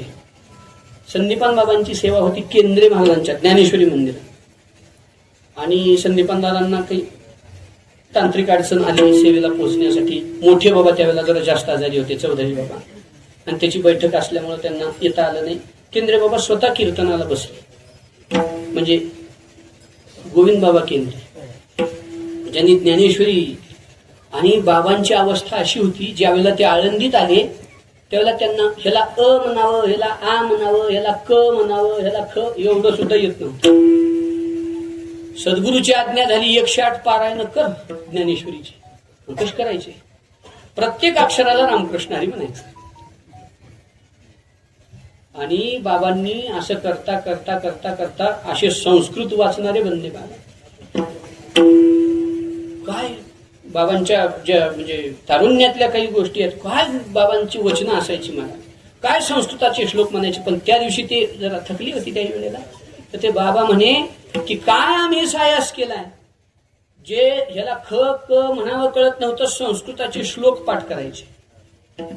संदीपान बाबांची सेवा होती केंद्रे महाराजांच्या ज्ञानेश्वरी मंदिरात आणि संदीपान दादांना काही तांत्रिक अडचण आली सेवेला पोहोचण्यासाठी. मोठे बाबा त्यावेळेला जरा जास्त आजारी होते, चौधरी बाबा, आणि त्याची बैठक असल्यामुळे त्यांना येता आलं नाही. केंद्रे बाबा स्वतः कीर्तनाला बसले. म्हणजे गोविंद बाबा केंद्रे ज्यांनी ज्ञानेश्वरी आणि बाबांची अवस्था अशी होती ज्यावेळेला ते आळंदीत आले त्यावेळेला त्यांना ह्याला अ म्हणावं, ह्याला आ म्हणावं, ह्याला क म्हणावं, ह्याला ख एवढं सुद्धा येत नव्हतं. सद्गुरूची आज्ञा झाली 108 पारायण कर ज्ञानेश्वरीची. कशी करायचे? प्रत्येक अक्षराला रामकृष्ण हरी म्हणायचं. आणि बाबांनी असं करता करता करता करता असे संस्कृत वाचणारे बनले बाबा. काय बाबांच्या ज्या म्हणजे तारुण्यातल्या काही गोष्टी आहेत, काय बाबांची वचनं असायची मला, काय संस्कृताचे श्लोक म्हणायचे. पण त्या दिवशी ते जरा थकली होती त्या वेळेला, तर ते बाबा म्हणे की काय आम्ही सायास केलाय, जे ह्याला ख क म्हणावं कळत नव्हतं संस्कृताचे श्लोक पाठ करायचे.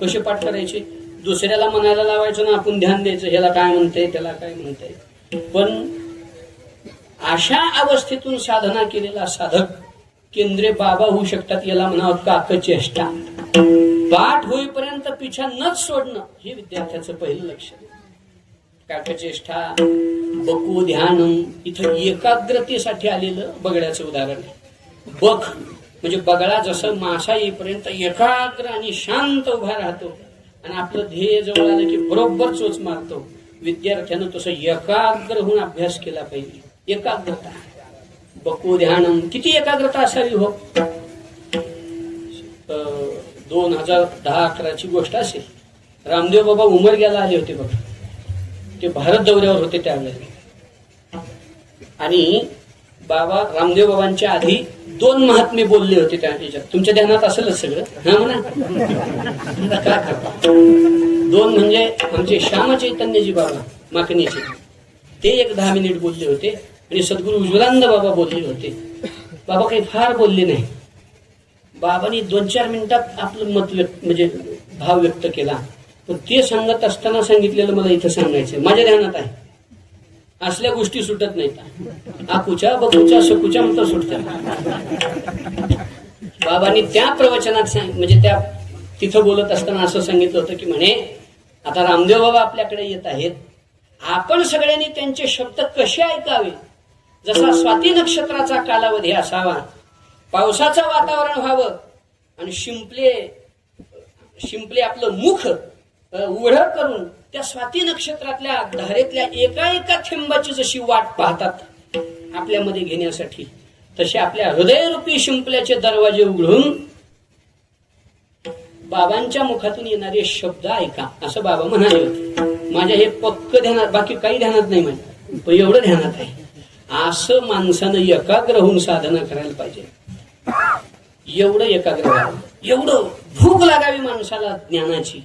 कसे पाठ करायचे? दुसऱ्याला म्हणायला लावायचं ना आपण ध्यान द्यायचं, ह्याला काय म्हणते त्याला काय म्हणते. पण अशा अवस्थेतून साधना केलेला साधक केंद्रे बाबा होऊ शकतात. याला म्हणावं काकचेष्टा. पाठ होईपर्यंत पिछा नच सोडणं हे विद्यार्थ्याचं पहिलं लक्षण. काकचेष्टा बकू ध्यान इथं एकाग्रतेसाठी आलेलं बगड्याचं उदाहरण आहे. बक म्हणजे बगळा जसं मासा येईपर्यंत एकाग्र आणि शांत उभा राहतो आणि आपलं ध्येय जवळ आलं की बरोबर चोच मारतो. विद्यार्थ्यानं तसं एकाग्र होऊन अभ्यास केला पाहिजे. एकाग्रता बकू ध्यान किती एकाग्रता असावी हो. 2010-11ची गोष्ट असेल. रामदेव बाबा उमरग्याला आले होते बघा. ते भारत दौऱ्यावर होते त्यावेळेला. आणि बाबा रामदेव बाबांच्या आधी 2 महात्मे बोलले होते त्या ह्याच्यात. तुमच्या ध्यानात असेलच सगळं, हा म्हणा. काय करता 2 म्हणजे आमचे श्यामचैतन्यजी बाबा माकणीचे, ते एक 10 मिनिट बोलले होते. आणि सद्गुरू उज्ज्वलानंद बाबा बोलले होते. बाबा काही फार बोलले नाही. बाबांनी 2-4 मिनिटात आपलं मत म्हणजे भाव व्यक्त केला. पण ते सांगत असताना सांगितलेलं मला इथं सांगायचं, माझ्या ध्यानात आहे. असल्या गोष्टी सुटत नाहीत. आकुच्या बकुच्या सकुच्या म्हणता सुटतात. बाबांनी त्या प्रवचनात म्हणजे त्या तिथं बोलत असताना असं सांगितलं होतं की म्हणे, आता रामदेव बाबा आपल्याकडे येत आहेत, आपण सगळ्यांनी त्यांचे शब्द कसे ऐकावे. जसा स्वाती नक्षत्राचा कालावधी असावा, पावसाचं वातावरण व्हावं आणि शिंपले आपलं मुख उघड करून त्या स्वाती नक्षत्रातल्या धारेतल्या एका थेंबाची जशी वाट पाहतात आपल्यामध्ये घेण्यासाठी, तसे आपल्या हृदयरूपी शिंपल्याचे दरवाजे उघडून बाबांच्या मुखातून येणारे शब्द ऐका, असं बाबा म्हणाले होते. माझ्या हे पक्क ध्यानात, बाकी काही ध्यानात नाही माझ्या, पण एवढं ध्यानात आहे. असं माणसानं एकाग्र होऊन साधना करायला पाहिजे. एवढं एकाग्र व्हावं, एवढं भूक लागावी माणसाला ज्ञानाची,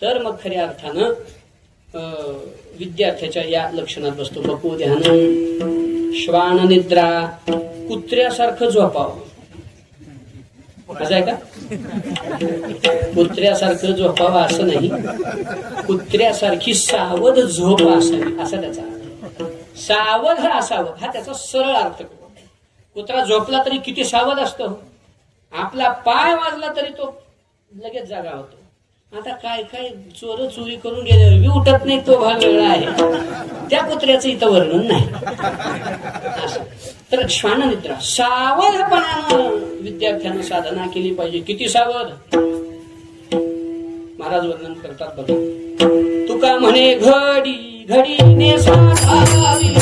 तर मग खऱ्या अर्थानं विद्यार्थ्याच्या या लक्षणात बसतो. बपू ध्यान, श्वान निद्रा, कुत्र्यासारखं झोपावं. असं आहे का? कुत्र्यासारखं झोपावं असं नाही, कुत्र्यासारखी सावध झोप असावी असा त्याचा अर्थ. सावध असावं हा त्याचा सरळ अर्थ. कुत्रा झोपला तरी किती सावध असतो, आपला पाय वाजला तरी तो लगेच जागा होतो. आता काय काय चोर चोरी करून गेल्यावर बी उठत नाही, तो भाग वेगळा आहे. त्या कुत्र्याचं इथं वर्णन नाही. तर श्वाननिद्रा, सावधपणानं विद्यार्थ्यानं साधना केली पाहिजे. किती सावध महाराज वर्णन करतात बघा. तुका म्हणे घडी घडीने साधावी,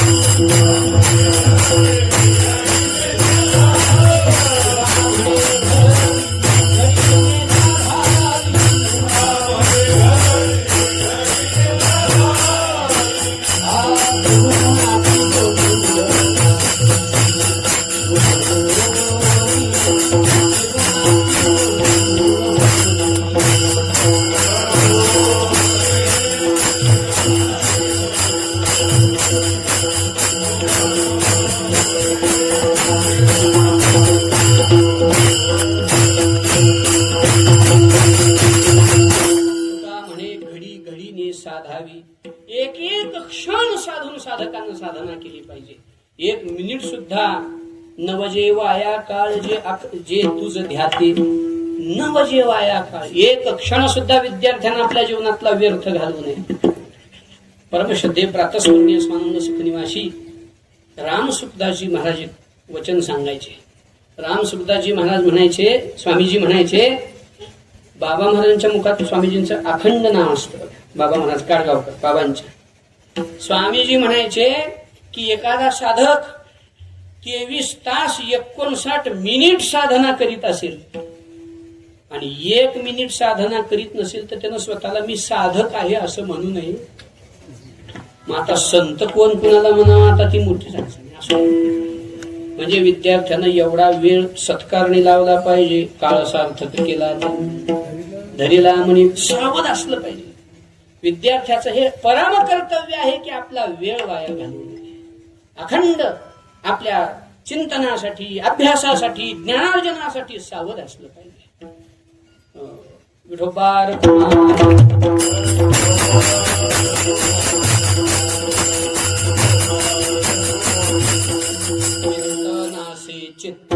एक एक क्षण साधून साधकांना साधना केली पाहिजे. 1 मिनिट सुद्धा नवजे वाया काळ जे तुझ ध्याते, नवजे वाया काळ. 1 क्षण सुद्धा विद्यार्थ्यांना आपल्या जीवनातला व्यर्थ घालवू नये. परमश्रद्धेय प्रातस्मरणीय स्वानंद सुखनिवासी रामसुखदासजी महाराज वचन सांगायचे. रामसुखदासजी महाराज म्हणायचे, स्वामीजी म्हणायचे, बाबा महाराजांच्या मुखात स्वामीजींचं अखंड नाव असतं. बाबा महाराज काडगावकर बाबांच्या. स्वामीजी म्हणायचे की एखादा साधक 23 तास 59 मिनिट साधना करीत असेल आणि 1 मिनिट साधना करीत नसेल तर त्यानं स्वतःला मी साधक आहे असं म्हणू नये. मग आता संत कोण कुणाला म्हणावं, आता ती मोठी अडचण असो. म्हणजे विद्यार्थ्यांना एवढा वेळ सत्कारणी लावला पाहिजे, काळ सार्थक केला धरीला म्हणे सावध असलं पाहिजे. विद्यार्थ्याचं हे परम कर्तव्य आहे की आपला वेळ वाया घालवू नये. अखंड आपल्या चिंतनासाठी, अभ्यासासाठी, ज्ञानार्जनासाठी सावध असलं पाहिजे. विठोबार चित्त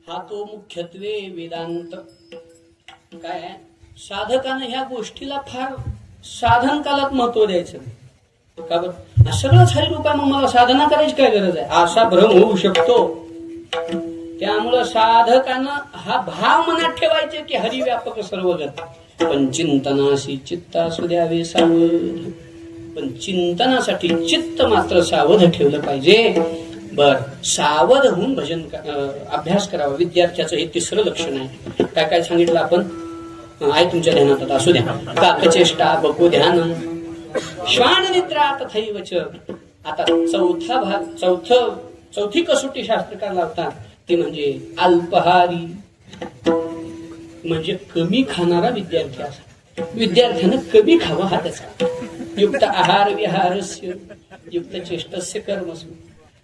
हा तो मुख्यत्वे वेदांत. काय साधकानं ह्या गोष्टीला फार साधन कालात महत्व द्यायचं नाही. का बरं सगळंच हरिरूप आहे, मग मला साधना करायची काय गरज आहे, असा भ्रम होऊ शकतो. त्यामुळं साधकानं हा भाव मनात ठेवायचे की हरिव्यापक सर्वगत, पण चिंतनाशी चित्त असू द्यावे सावध. पण चिंतनासाठी चित्त मात्र सावध ठेवलं पाहिजे. बर सावध होऊन भजन अभ्यास करावा. विद्यार्थ्याचं हे तिसरं लक्षण आहे. काय काय सांगितलं आपण आहे तुमच्या ध्यानात, आता असू द्या. काकचेष्टा बको ध्यानम श्वान निद्रा तथैवच. आता चौथा भाग, चौथी कसोटी शास्त्रकार लावतात ते म्हणजे अल्पहारी, म्हणजे कमी खाणारा विद्यार्थी असा. विद्यार्थ्यानं कमी खावा हा त्याचा. युक्त आहार विहारस्य युक्त चेष्टस्य कर्मसु.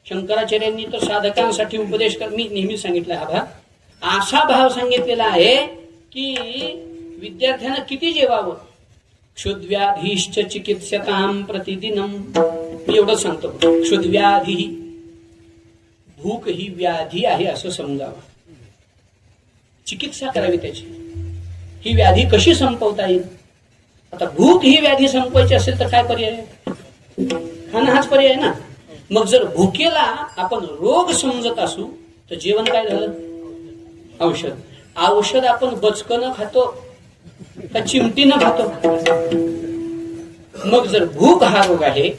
शंकराचार्यांनी तर साधकांसाठी उपदेश कर, मी नेहमी सांगितलं हा भाग, असा भाव सांगितलेला आहे की विद्यार्थ्यांना किती जेवावं. क्षुद्व्याधीश्च चिकित्सतां प्रतिदिनम. मी एवढंच सांगतो, क्षुद्व्याधी भूक ही व्याधी आहे असं समजावं. चिकित्सा करावी त्याची. ही व्याधी कशी संपवता येईल. आता भूक ही व्याधी संपवायची असेल तर काय पर्याय, खाणं हाच पर्याय ना. मग जर भुकेला आपण रोग समजत असू तर जेवण काय झालं, औषध. औषध आपण बचकन खातो का चिमटीनं खातो. मग जर भूक हा रोग आहे,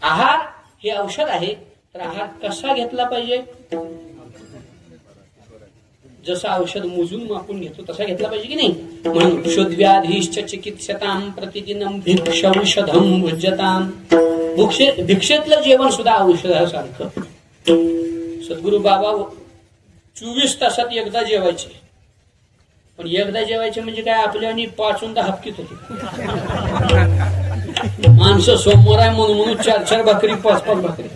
आहार हे औषध आहे, तर आहार कसा घेतला पाहिजे, जसं औषध मोजून मापून घेतो तसा घेतला पाहिजे की नाही. म्हणून क्षुद्व्याधीश्च चिकित्सतां प्रतिदिनम भिक्षौषधम भुज्यताम. भिक्षेतलं जेवण सुद्धा औषधासारखं. सद्गुरु बाबा 24 तासात एकदा जेवायचे, पण एकदा जेवायचे म्हणजे काय आपल्या आणि 5 हपकीत होते. माणसं सोमवार आहे म्हणून 4 भाकरी 5 भाकरी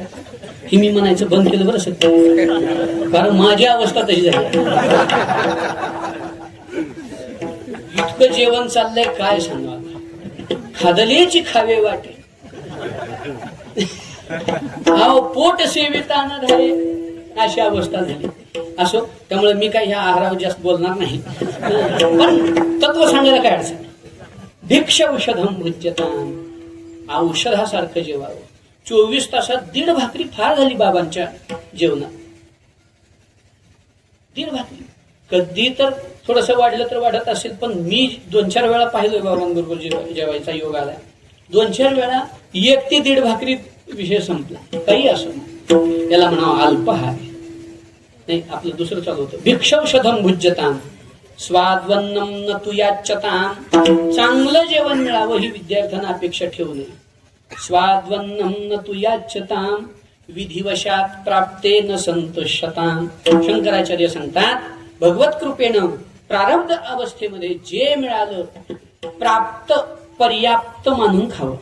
ही मी म्हणायचं बंद केलं बरं सध्या, कारण माझी अवस्था तशी झाली. इतकं जेवण चाललंय काय सांगा, खादलेची खावे वाटे. पोट सेविताना झाले अशी अवस्था झाली. असो, त्यामुळे मी काही ह्या आहारावर जास्त बोलणार नाही, पण तत्व सांगायला काय अडचण. भिक्ष औषधम भुज्यताम. औषधासारखं जेवावं. 24 तासात 1.5 भाकरी फार झाली बाबांच्या जेवणात. 1.5 भाकरी कधी तर थोडस वाढलं तर वाढत असेल, पण मी 2-4 वेळा पाहिलोय बाबांबरोबर जेवायचा योग आला. 2-4 वेळा 1 ते 1.5 भाकरी विषय संपला. काही असं याला म्हणावं अल्पहार नाही. आपलं दुसरं चालू होतं भिक्षौषधम भुज्यताम स्वाद्वन्नम न तु याच्यताम. चांगलं जेवण मिळावं ही विद्यार्थ्यांना अपेक्षा ठेवू नये. स्वाद्वन्नम न तु याच्यताम विधिवशात प्राप्तेन संतुष्यताम. शंकराचार्य सांगतात भगवत कृपेनं प्रारब्ध अवस्थेमध्ये जे मिळालं प्राप्त पर्याप्त मानून खावं.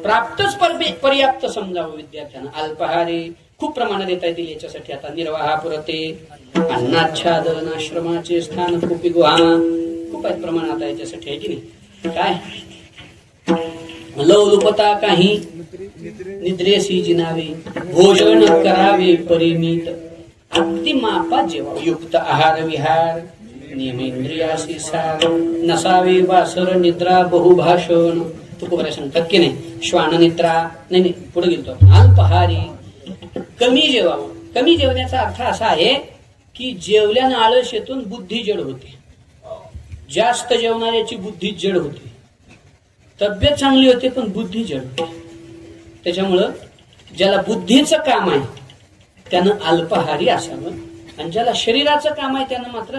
प्राप्तच पर्याप्त समजावं विद्यार्थ्यांना. अल्पहारी खूप प्रमाणात देता येतील याच्यासाठी. आता निर्वाहापुरते अन्नाच्छादन आश्रमाचे स्थान खूप गुहा खूप आहेत प्रमाणात याच्यासाठी आहे की नाही. काय लवलुपता काही निद्रेसी जिनावे भोजन करावे परिमित. अगदी मापात जेवावं. युक्त आहार विहार नियमेंद्रियासी सार नसावे वासर निद्रा बहुभाषण. तुकोबऱ्या सांगतात की नाही. श्वान निद्रा नाही पुढे गेलो. अल्पहारी कमी जेवावं. कमी जेवण्याचा अर्थ असा आहे की जेवल्यानं आळस येतून बुद्धी जड होते. जास्त जेवणाऱ्याची बुद्धी जड होते. तब्येत चांगली होते पण बुद्धी जड होते. त्याच्यामुळं ज्याला बुद्धीचं काम आहे त्यानं अल्पहारी असावं, आणि ज्याला शरीराचं काम आहे त्यानं मात्र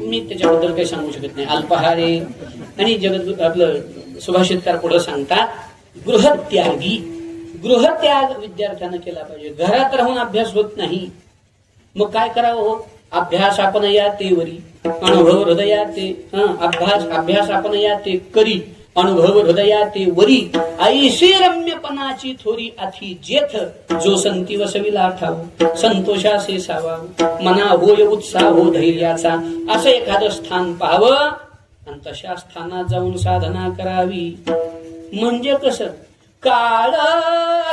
मी त्याच्याबद्दल काही सांगू शकत नाही. अल्पहारी. आणि जगत आपलं सुभाषितकार पुढे सांगतात गृहत्यागी. गृहत्याग विद्यार्थ्यानं केला पाहिजे. घरात राहून अभ्यास होत नाही. मग काय करावं हो. अभ्यास आपण या ते वरी अनुभव हृदया ते अभ्यास आपण या ते करी अनुभव हृदया ते वरी. ऐशी रम्यपणाची थोरी अथी जेथ जो संती वसविला ठाव संतोषासे सावा मना होय उत्साह हो धैर्याचा. असं एखादं स्थान पाहावं आणि तशा स्थानात जाऊन साधना करावी. म्हणजे कसं काळ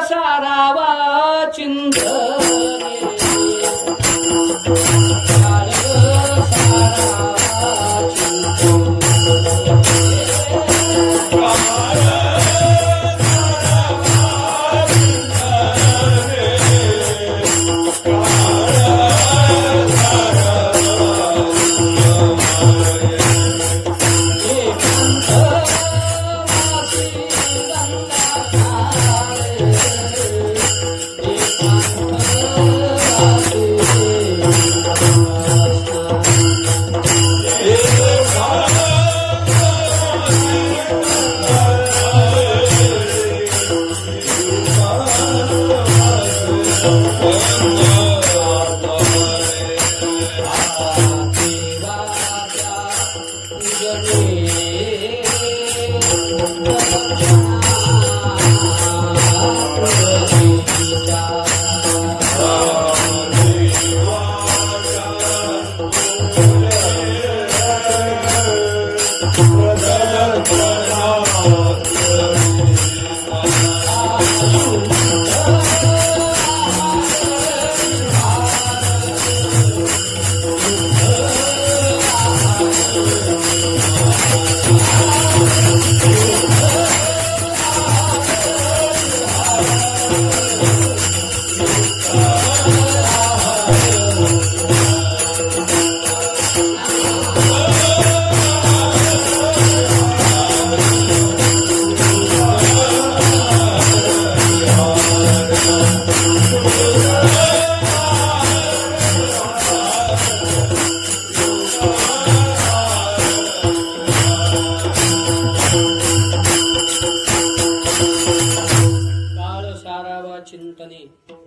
सारावा चिंत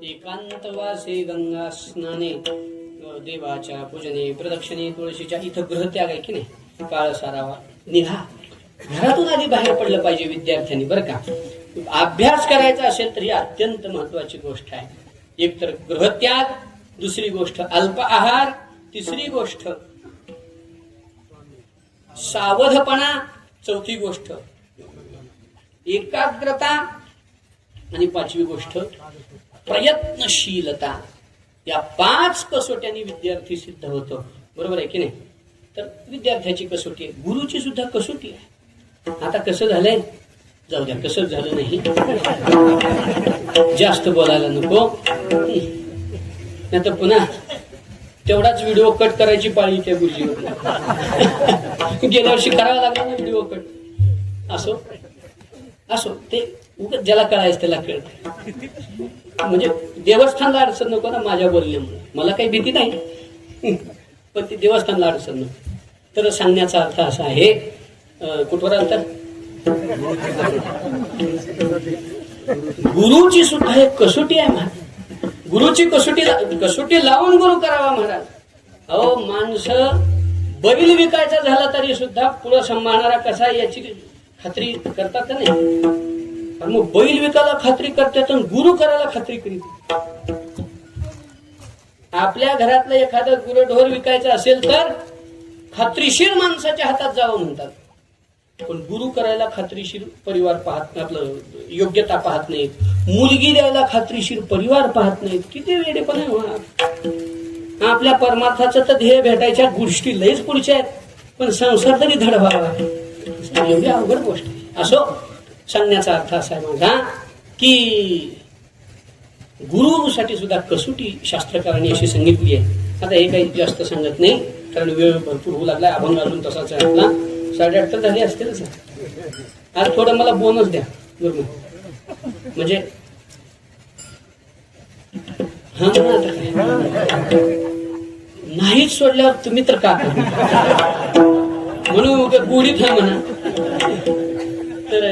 एकांतवासे गंगा स्नाने देवाच्या पूजने प्रदक्षिणे तुळशीच्या इथं गृहत्याग आहे की नाही. काळ सारावा निघा, घरातून आधी बाहेर पडलं पाहिजे विद्यार्थ्यांनी बरं का. अभ्यास करायचा असेल तर ही अत्यंत महत्वाची गोष्ट आहे. एक तर गृहत्याग, दुसरी गोष्ट अल्प आहार, तिसरी गोष्ट सावधपणा, चौथी गोष्ट एकाग्रता आणि पाचवी गोष्ट प्रयत्नशीलता. या 5 कसोट्यांनी विद्यार्थी सिद्ध होतो. बरोबर आहे की नाही. तर विद्यार्थ्याची कसोटी आहे, गुरुची सुद्धा कसोटी आहे. आता कसं झालंय, जाऊ द्या, कसं झालं नाही, जास्त बोलायला नको, नाही तर पुन्हा तेवढाच व्हिडिओ कट करायची पाळी त्या गुरुजीवर. गेल्या वर्षी करावा लागला ना व्हिडिओ कट. असो असो, ते ज्याला कळायचं त्याला कळत. म्हणजे देवस्थानला अडचण नको ना माझ्या बोलण्यामुळे, मला काही भीती नाही, पण ती देवस्थानला अडचण नको. तर सांगण्याचा अर्थ असा आहे, कुठवर अंतर, गुरुची सुद्धा एक कसोटी आहे महाराज. गुरुची कसोटी लावून गुरु करावा महाराज. अहो माणसं बैल विकायचा झाला तरी सुद्धा पुढे सांभाळणारा कसा याची खात्री करतात का नाही. मग बैल विकायला खात्री करतात, गुरु करायला खात्री करीत. आपल्या घरातलं एखादं गुरढोर विकायचं असेल तर खात्रीशीर माणसाच्या हातात जावं म्हणतात, पण गुरु करायला खात्रीशीर परिवार पाहत, आपलं योग्यता पाहत नाहीत. मुलगी द्यायला खात्रीशीर परिवार पाहत नाहीत. किती वेडेपण आहे होणार. आपल्या परमार्थाचं तर ध्येय भेटायच्या गोष्टी लयच पुढच्या आहेत, पण संसार तरी धड व्हावा, एवढी अवघड गोष्ट आहे. असो, सांगण्याचा अर्थ असा आहे माझा की गुरुसाठी सुद्धा कसोटी शास्त्रकारांनी अशी सांगितली आहे. आता हे काही जास्त सांगत नाही, कारण वेळ भरपूर होऊ लागला. अभंग अजून तसाच आहे आपला. 8:30 झाले असतील. आज थोडं मला बोनस द्या गुरु, म्हणजे हा नाहीच सोडल्यावर तुम्ही तर का म्हणून गोडीत आहे म्हणा. तर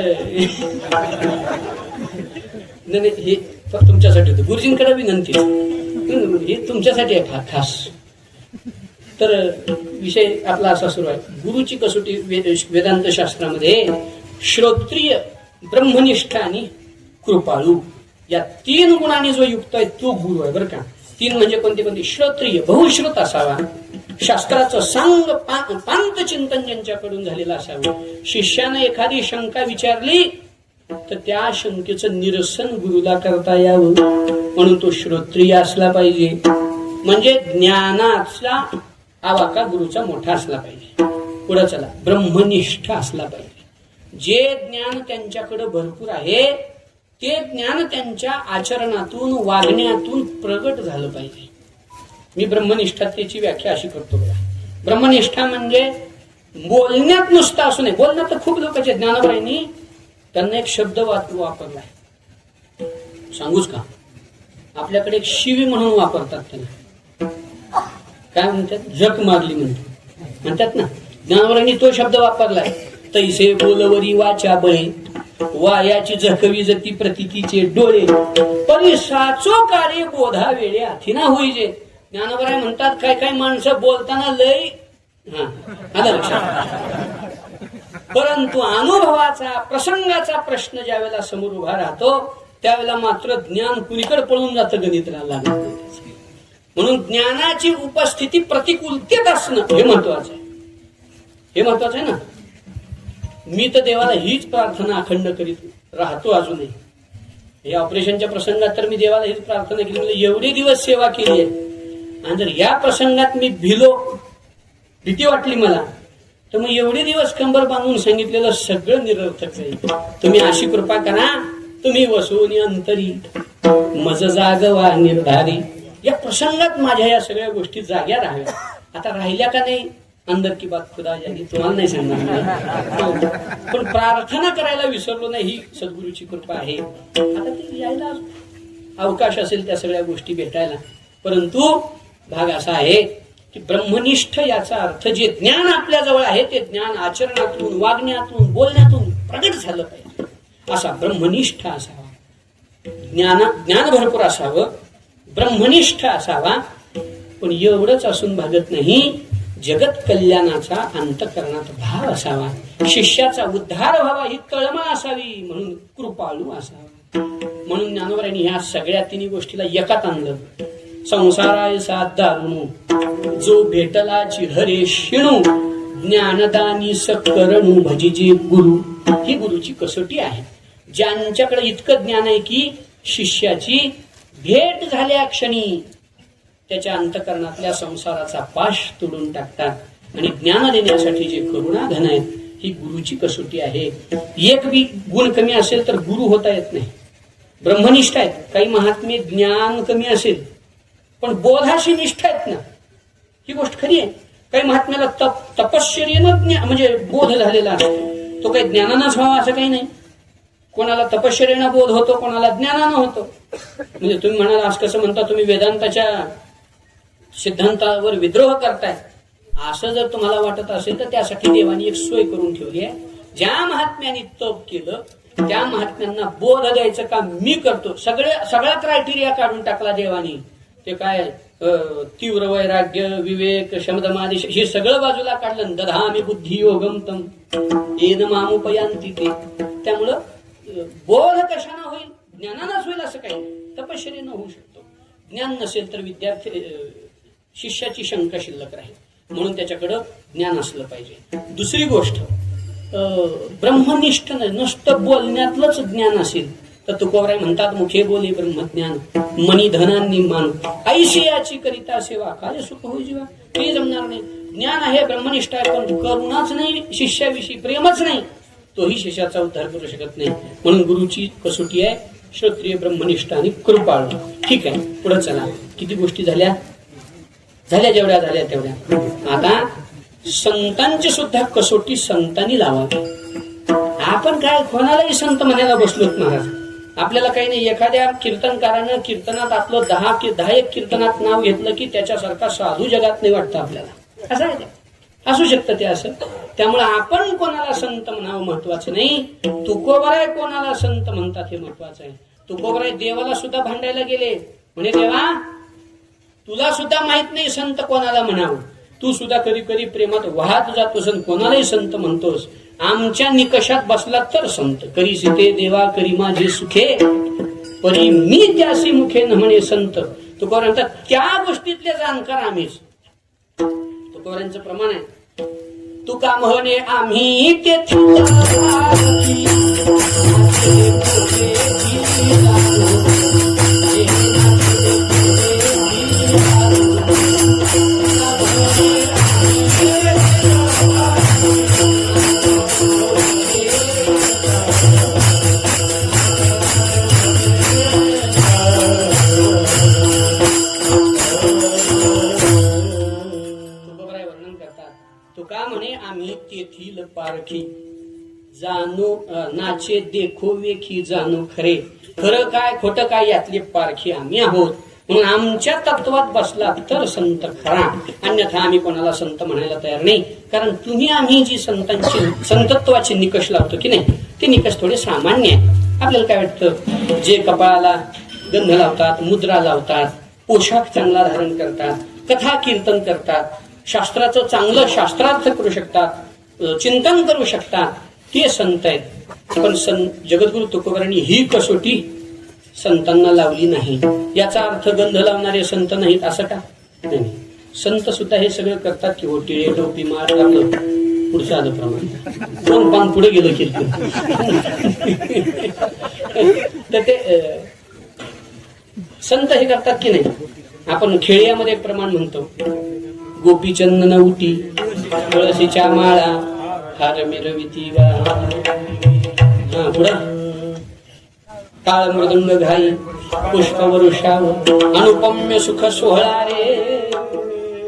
हे तुमच्यासाठी होतं, गुरुजींकडे विनंती, हे तुमच्यासाठी आहे खास. तर विषय आपला असा सुरू आहे, गुरुची कसोटी. वेदांत शास्त्रामध्ये श्रोत्रिय, ब्रह्मनिष्ठ आणि कृपाळू या 3 गुणांनी जो युक्त आहे तो गुरु आहे बरं का. 3 म्हणजे कोणते कोणते, श्रोत्रिय, बहुश्रुत असावा, शास्त्राचं सांग पांत चिंतन ज्यांच्याकडून झालेलं असावं. शिष्यानं एखादी शंका विचारली तर त्या शंकेचं निरसन गुरुला करता यावं, म्हणून तो श्रोत्रिय असला पाहिजे. म्हणजे ज्ञानाचा आवाका गुरुचा मोठा असला पाहिजे. पुढे चला, ब्रह्मनिष्ठ असला पाहिजे. जे ज्ञान त्यांच्याकडे भरपूर आहे ते ज्ञान त्यांच्या आचरणातून, वागण्यातून प्रगट झालं पाहिजे. मी ब्रह्मनिष्ठतेची व्याख्या अशी करतो बघा. ब्रह्मनिष्ठा म्हणजे बोलण्यात नुसतं असू नये. बोलण्यात तर खूप लोकांचे, ज्ञानोबाईंनी त्यांना एक शब्द वापरलाय, सांगूच का. आपल्याकडे एक शिवी म्हणून वापरतात त्यांना, काय म्हणतात, जग मारली म्हणतात ना. ज्ञानोबाईंनी तो शब्द वापरलाय, तैसे बोलवरी वाचा बळे वायाची जखवी जती प्रतीतीचे डोळे परी साचो कार्य बोधा वेळे आथिना होईजे. ज्ञानोबराय म्हणतात काय काय माणसं बोलताना लय आलं लक्षात, परंतु अनुभवाचा प्रसंगाचा प्रश्न ज्या वेळेला समोर उभा राहतो त्यावेळेला मात्र ज्ञान कुणीकडे पळून जातं गणितला लागत नाही. म्हणून ज्ञानाची उपस्थिती प्रतिकूलतेत असणं हे महत्वाचं आहे. हे महत्वाचं आहे ना. मी तर देवाला हीच प्रार्थना अखंड करीत राहतो अजूनही. या ऑपरेशनच्या प्रसंगात तर मी देवाला हीच प्रार्थना केली, म्हणजे एवढे दिवस सेवा केली आहे आणि जर या प्रसंगात मी भीती वाटली मला, तर मग एवढे दिवस कंबर बांधून सांगितलेलं सगळं निरर्थक आहे. तुम्ही अशी कृपा करा, तुम्ही वसवून अंतरी मज जागवा निर्धारी. या प्रसंगात माझ्या या सगळ्या गोष्टी जाग्या राहाव्या. आता राहिल्या का नाही अंदर की बात खुदा जानी, तुम्हाला नाही सांगणार, पण प्रार्थना करायला विसरलो नाही, ही सद्गुरूची कृपा आहे. आता ती यायला अवकाश असेल त्या सगळ्या गोष्टी भेटायला. परंतु भाग असा आहे की ब्रह्मनिष्ठ याचा अर्थ जे ज्ञान आपल्या जवळ आहे ते ज्ञान आचरणातून, वागण्यातून, बोलण्यातून प्रगट झालं पाहिजे. असा ब्रह्मनिष्ठ असावा, ज्ञान भरपूर असावं, ब्रह्मनिष्ठ असावा. पण एवढंच असून भागत नाही, जगत कल्याणाचा अंतःकरणात भाव असावा, शिष्याचा उद्धार व्हावा ही तळमळ असावी, म्हणून कृपाळू असावा. म्हणून ज्ञानोबरांनी ह्या सगळ्या तिन्ही गोष्टीला एकात आणलं. संसाराय साथ दारुणू जो भेटलाची हरे शिणू ज्ञानदानी सकरणू भजिजे गुरु. ही गुरुची कसोटी आहे. ज्यांच्याकडे इतकं ज्ञान आहे की शिष्याची भेट झाल्या क्षणी त्याच्या अंतःकरणातल्या संसाराचा पाश तोडून टाकतात आणि ज्ञान देण्यासाठी जे करुणाघन आहेत, ही गुरुची कसोटी आहे. एक बी गुण कमी असेल तर गुरु होता येत नाही. ब्रह्मनिष्ठ आहेत, काही महात्मे ज्ञान कमी असेल पण बोधाशी निष्ठ आहेत ना, ही गोष्ट खरी आहे. काही महात्म्याला तपश्चर्येनं म्हणजे बोध झालेला असतो, तो काही ज्ञानानंच व्हावा असं काही नाही. कोणाला तपश्चर्येनं बोध होतो, कोणाला ज्ञानानं होतो. म्हणजे तुम्ही म्हणाल आज कसं म्हणता तुम्ही वेदांताच्या सिद्धांतावर विद्रोह करताय, असं जर तुम्हाला वाटत असेल तर त्यासाठी देवानी एक सोय करून ठेवली आहे. ज्या महात्म्यांनी तप केलं त्या महात्म्यांना बोध द्यायचं काम मी करतो. सगळा क्रायटेरिया काढून टाकला देवानी. ते काय तीव्र वैराग्य, विवेक, शमदमादी हे सगळं बाजूला काढलं. दधामी बुद्धी योगम तम येन मामुपयांती ते. त्यामुळं बोध कशानं होईल? ज्ञानानंच होईल असं काही तपश्चर्येनं होऊ शकतो. ज्ञान नसेल तर विद्यार्थी शिष्याची शंका शिल्लक राहील. म्हणून त्याच्याकडं ज्ञान असलं पाहिजे. दुसरी गोष्ट, ब्रह्मनिष्ठ नुसतं बोलण्यातलंच ज्ञान असेल तर तुकोबराय म्हणतात मुखे बोले ब्रह्मज्ञान मनी धनांनी मान ऐशियाची करिता सेवा काय सुख होई जीवा. ते जमणार नाही. ज्ञान आहे, ब्रह्मनिष्ठ आहे, पण करुणाच नाही, शिष्याविषयी प्रेमच नाही, तोही शिष्याचा उद्धार करू शकत नाही. म्हणून गुरुची कसोटी आहे श्रोत्रिय, ब्रह्मनिष्ठ आणि कृपाळू. ठीक आहे, पुढे चला. किती गोष्टी झाल्या जेवढ्या झाल्या तेवढ्या. आता संतांची सुद्धा कसोटी संतांनी लावावी. आपण काय कोणालाही संत म्हणायला बसलोत महाराज. आपल्याला काही नाही. एखाद्या कीर्तनकारानं कीर्तनात आपलं 10 कीर्तनात नाव घेतलं की त्याच्यासारखा साधू जगात नाही वाटतं आपल्याला. असं आहे, असू शकतं ते असं. त्यामुळे आपण कोणाला संत म्हणावं महत्वाचं नाही, तुकोबराय कोणाला संत म्हणतात हे महत्वाचं आहे. तुकोबराय देवाला सुद्धा भांडायला गेले, म्हणे देवा तुला सुद्धा माहित नाही संत कोणाला म्हणावं. तू सुद्धा कधी कधी प्रेमात वाहत जातोस आणि कोणालाही संत म्हणतोस. आमच्या निकषात बसला तर संत. करी सीते देवा करी माझे सुखे परी मी त्यासी मुखे न म्हणे संत. तुकोबराय म्हणतात त्या गोष्टीतले जाणकार आम्हीच. तुकोबरायांचं प्रमाण आहे. तुका म्हणे आम्ही तेथे तेथील पारखी जाणू नाचे देखो वेखी जाणू खरे. खरं काय खोटं काय यातले पारखी आम्ही आहोत. म्हणून आमच्या तत्वात बसला तर संत खरा, अन्यथा आम्ही कोणाला संत म्हणायला तयार नाही. कारण तुम्ही आम्ही जी संतत्वाचे निकष लावतो की नाही, ते निकष थोडे सामान्य आहे. आपल्याला काय वाटतं, जे कपाळाला गंध लावतात, मुद्रा लावतात, पोशाख चांगला धारण करतात, कथा कीर्तन करतात, शास्त्राचं चांगलं शास्त्रार्थ करू शकतात, चिंतन करू शकतात, ते संत आहेत. पण जगद्गुरु तुकोबारांनी ही कसोटी संतांना लावली नाही. याचा अर्थ गंध लावणारे संत नाहीत असं का? नाही. संत सुद्धा हे सगळं करतात की हो, टिळे टोपी मार आपलं पुढचं आलं प्रमाण, दोन पान पुढे गेलं कीर्तन. तर ते संत हे करतात की नाही. आपण खेड्यामध्ये एक प्रमाण म्हणतो, गोपीचंदन उटी तुळशीच्या माळा हार मिरविती गा. हा पुढं, काळ मृदंग घाई पुष्प वरुषाव अनुपम्य सुख सोहळा रे.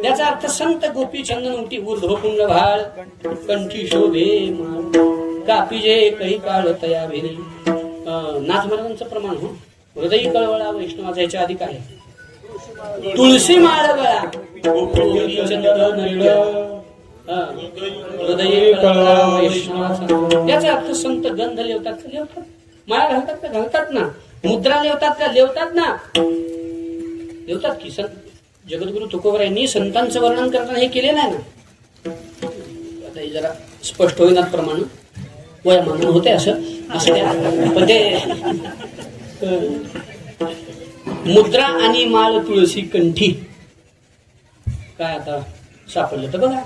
याचा अर्थ संत गोपीचंदन उटी ऊर्ध्वपुंड भाळ कंठी शोभे माळ कापी जे काही काळ तया भेरी. नाथ महाराजांचं प्रमाण हो, हृदयी कळवळा वैष्णवाचा. याच्या आधी काय, तुळशी माळ गळा गोपीचंदन हृदयी कळवळा वैष्णवाचा. याचा अर्थ संत गंध लेवतात का? लेवतात. माळा घालतात का? घालतात ना. मुद्रा लेवतात का? लेवतात ना. लेवतात की. संत जगद्गुरु तुकोबारायांनी संतांचं वर्णन करताना हे केले नाही ना. आता हे जरा स्पष्ट होईनात प्रमाण वयमान होते असं पण ते मुद्रा आणि माळ तुळशी कंठी काय आता सापडलं तर बघा.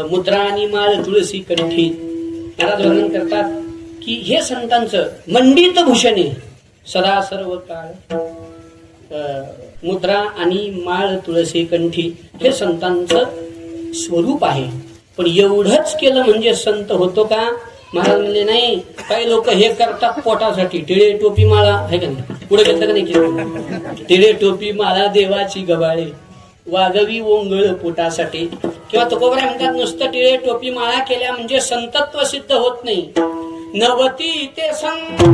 मुद्रा आणि माळ तुळशी कंठी महाराज वर्णन करतात की हे संतांचं मंडित भूषणे सदा सर्व काळ. मुद्रा आणि माळ तुळशी कंठी हे संतांचं स्वरूप आहे. पण एवढंच केलं म्हणजे संत होतो का? महाराज म्हणले नाही. काही लोक हे करतात पोटासाठी, टिळे टोपी माळा आहे का नाही, पुढे घेतलं का नाही, टिळे टोपी माळा देवाची गबाळे वागवी ओंगळ पोटासाठी. किंवा तुकोबाराय म्हणतात नुसतं टिळे टोपी माळा केल्या म्हणजे संतत्व सिद्ध होत नाही. नवती ते संत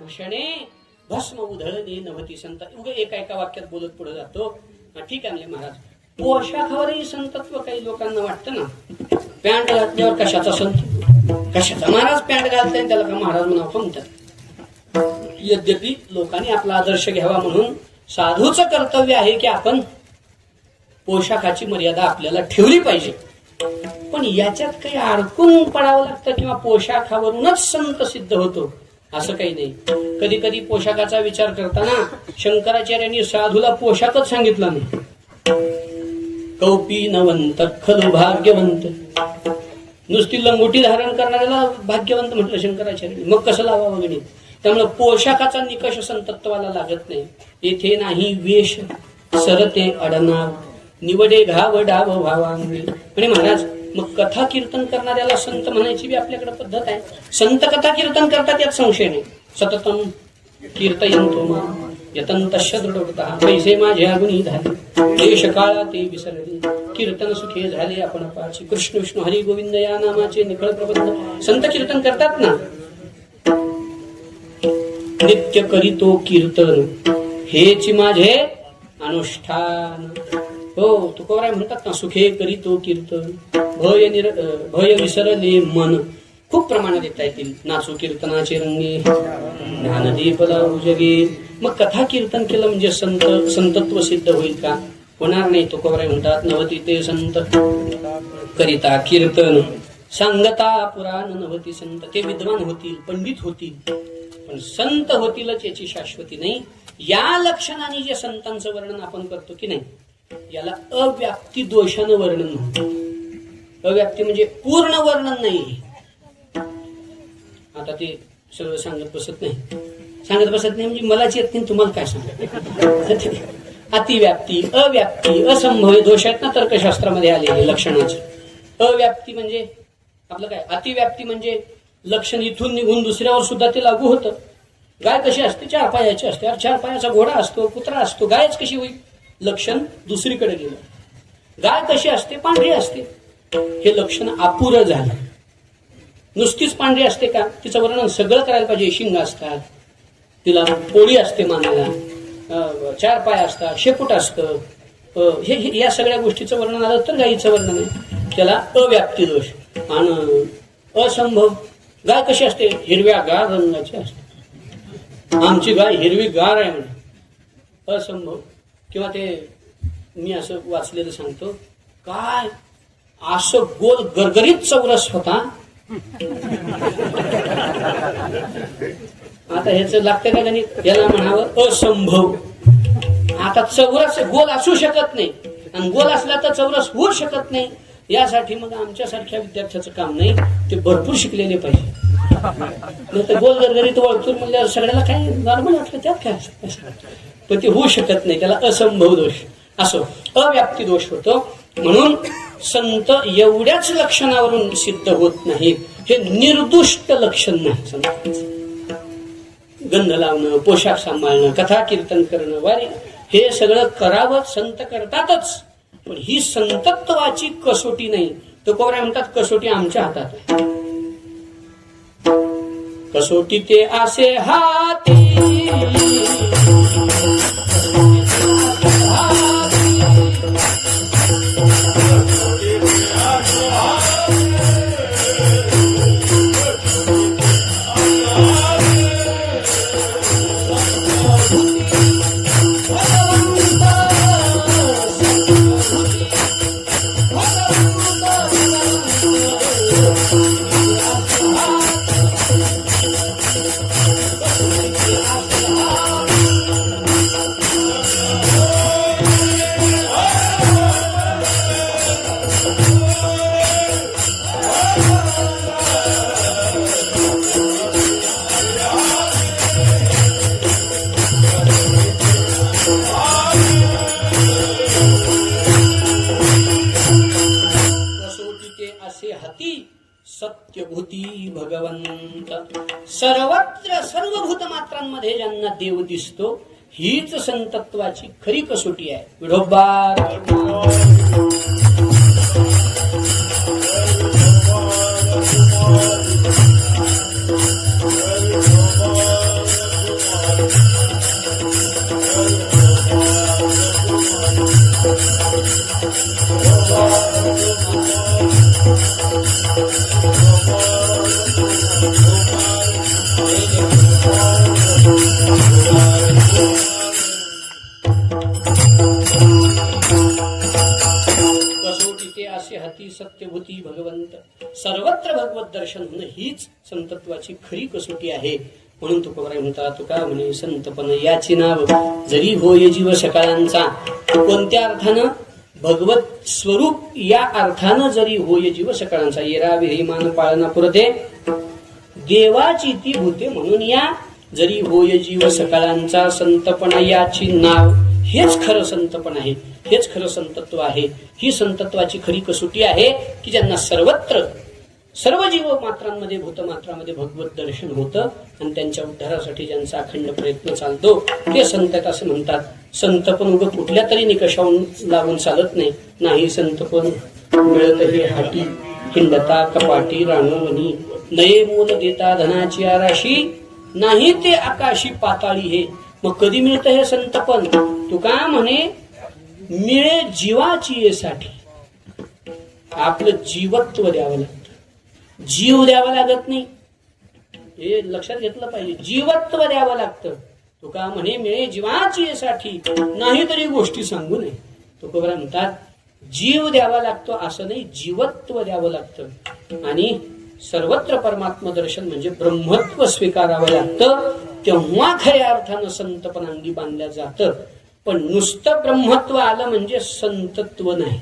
भूषणे भस्म उधळणे नवती संत. उगे एका वाक्यात बोलत पुढे जातो. ठीक आहे महाराज, पोशाखावरही संतत्व काही लोकांना वाटतं ना. पॅन्ट घातल्यावर कशाचा संत, कशाचा महाराज पॅन्ट घालताय त्याला का महाराज म्हणा म्हणतात. यद्यपि लोकांनी आपला आदर्श घ्यावा म्हणून साधूचं कर्तव्य आहे की आपण पोशाखाची मर्यादा आपल्याला ठेवली पाहिजे. पण याच्यात काही अडकून पडावं लागतं किंवा पोशाखावरूनच संत सिद्ध होतो असं काही नाही. कधी कधी पोशाखाचा विचार करताना शंकराचार्यांनी साधूला पोशाखच सांगितला नाही. कौपीनवंत खलु भाग्यवंत, नुसती लंगोटी धारण करणाऱ्याला भाग्यवंत म्हटलं शंकराचार्यांनी. मग कसं लावावं गणित? त्यामुळे पोशाखाचा निकष संतत्वाला लागत नाही. येथे नाही वेश सरते अडनाव निवडे घाव डाव भावांगी. आणि महाराज मग कथा कीर्तन करणाऱ्याला संत म्हणायची बी आपल्याकडे पद्धत आहे. संत कथा कीर्तन करतात यात संशय नाही. सततम कीर्तयंतो मा यतंतश्च दृढव्रता पैसे माझ्या गुणी झाले देश काळा ते विसरले कीर्तन सुखे झाले आपण पाची. कृष्ण विष्णू हरी गोविंद या नामाचे निखळ प्रबंध संत कीर्तन करतात ना. नित्य करीतो कीर्तन हेच माझे अनुष्ठान. हो तुकोबाराय म्हणतात ना, सुखे करीतो कीर्तन भय विसरले मन. खूप प्रमाणात येता येतील. नाचू कीर्तनाचे रंगे ज्ञानदीप लावू जगे. मग कथा कीर्तन केलं म्हणजे संतत्व सिद्ध होईल का? होणार नाही. तुकोबाराय म्हणतात नवती ते संत करिता कीर्तन सांगता पुराण नवती संत. ते विद्वान होतील, पंडित होतील, पण संत होतीलच याची शाश्वती नाही. या लक्षणाने जे संतांचं वर्णन आपण करतो की नाही, याला अव्याप्ती दोषानं वर्णन म्हणतो. अव्याप्ती म्हणजे पूर्ण वर्णन नाही. आता ते सगळं सांगत बसत नाही म्हणजे मलाच येत नाही, तुम्हाला काय सांगत. अतिव्याप्ती, अव्याप्ती, असंभव दोष आहेत ना तर्कशास्त्रामध्ये आलेले लक्षणाचे. अव्याप्ती म्हणजे आपलं काय, अतिव्याप्ती म्हणजे लक्षण इथून निघून दुसऱ्यावर सुद्धा ते लागू होतं. गाय कशी असते, 4 पायाची असते. 4 पायाचा घोडा असतो, कुत्रा असतो. गायच कशी होईल, लक्षण दुसरीकडे गेलं. गाय कशी असते, पांढरी असते. हे लक्षण अपुरं झालं. नुसतीच पांढरी असते का, तिचं वर्णन सगळं करायला पाहिजे. शिंग असतात, तिला पोळी असते मानाला, 4 पाय असतात, शेपूट असतं. हे या सगळ्या गोष्टीचं वर्णन आलं तर गायीचं वर्णन आहे. त्याला अव्याप्ती दोष. आणि असंभव, गाय कशी असते, हिरव्यागार रंगाची असते. आमची गाय हिरवी गार आहे म्हणे. असंभव. किंवा ते मी असं वाचलेलं सांगतो, काय असं गोल गरगरीत चौरस होता. आता ह्याच लागतं का गणित, याला म्हणावं असंभव. आता चौरस गोल असू शकत नाही, आणि गोल असला तर चौरस होऊ शकत नाही. यासाठी मग आमच्यासारख्या विद्यार्थ्याचं काम नाही, ते भरपूर शिकलेले पाहिजे. तर गोल गरगरीत वळतून म्हणजे सगळ्याला काय नॉर्मल वाटलं, त्यात काय पण ते होऊ शकत नाही. त्याला असंभव दोष, असो अव्याप्ती दोष होतो. म्हणून संत एवढ्याच लक्षणावरून सिद्ध होत नाही. हे निर्दुष्ट लक्षण नाही. संतांचं गंध लावणं, पोशाख सांभाळणं, कथा कीर्तन करणं, वारी, हे सगळं करावं, संत करतातच. पण ही संतत्वाची कसोटी नाही. तो कोवऱ्या म्हणतात कसोटी आमच्या हातात आहे. कसोटी ते आसे हाती, सत्यभूती भगवंत. सर्वत्र सर्वभूत मात्रांमध्ये ज्यांना देव दिसतो, हीच संतत्वाची खरी कसोटी आहे. विठोबा सत्यभूती भगवंत. सर्वत्र भगवत दर्शन होणं हीच संतत्वाची खरी कसोटी आहे. म्हणून तुकोबाराय म्हणतात, तुका म्हणे संतपण याची नाव जरी होय जीव सकाळांचा. कोणत्या अर्थानं, भगवत स्वरूप या अर्थानं जरी होय जीव सकाळांचा. येरा विहिमान पाळना पुरते देवाची ती भूते. म्हणून या जरी होय जीव सकाळांचा. संतपणा याची नाव, हेच खरं संतपण आहे, हेच खरं संतत्व आहे. ही संतत्वाची खरी कसोटी आहे की ज्यांना सर्वत्र सर्व जीव मात्रांमध्ये भूतमात्रामध्ये भगवत दर्शन होतं आणि त्यांच्या उद्धारासाठी ज्यांचा अखंड प्रयत्न चालतो ते संत असं म्हणतात. संतपण उगं कुठल्या तरी निकषावून लावून चालत नाही. नाही संतपण मिळत हे हाटी, हिंडता कपाटी राणवणी. नये मोल देता धनाची आराशी, नाही ते आकाशी पाताळी हे. मग कधी मिळतं हे संतपण? तुका म्हणे मिळे जीवाची येसाठी. आपलं जीवत्व द्यावं लागतं, जीव द्यावा लागत नाही. हे लक्षात घेतलं पाहिजे. जीवत्व द्यावं लागतं. तुका म्हणे मिळे जीवाची येसाठी, नाही तरी गोष्टी सांगू नये. तुकोबरा म्हणतात जीव द्यावा लागतो असं नाही, जीवत्व द्यावं लागतं. आणि सर्वत्र परमात्म दर्शन म्हणजे ब्रह्मत्व स्वीकारावं लागतं. तेव्हा खऱ्या अर्थानं संतपणांनी बांधल्या जातं. पण नुसतं ब्रह्मत्व आलं म्हणजे संतत्व नाही.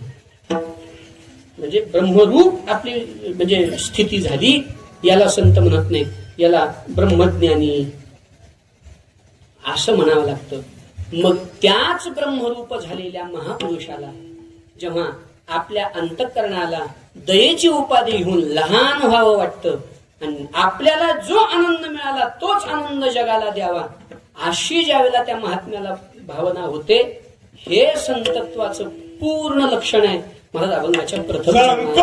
म्हणजे ब्रह्मरूप आपली म्हणजे स्थिती झाली, याला संत म्हणत नाही, याला ब्रह्मज्ञानी असं म्हणावं लागतं. मग त्याच ब्रह्मरूप झालेल्या महापुरुषाला जेव्हा आपल्या अंतःकरणाला दयेची उपाधी घेऊन लहान व्हावं वाटतं आणि आपल्याला जो आनंद मिळाला तोच आनंद जगाला द्यावा, अशी ज्यावेळेला त्या महात्म्याला भावना होते, हे संतत्वाचं पूर्ण लक्षण आहे. महाराज अभंगाच्या प्रथम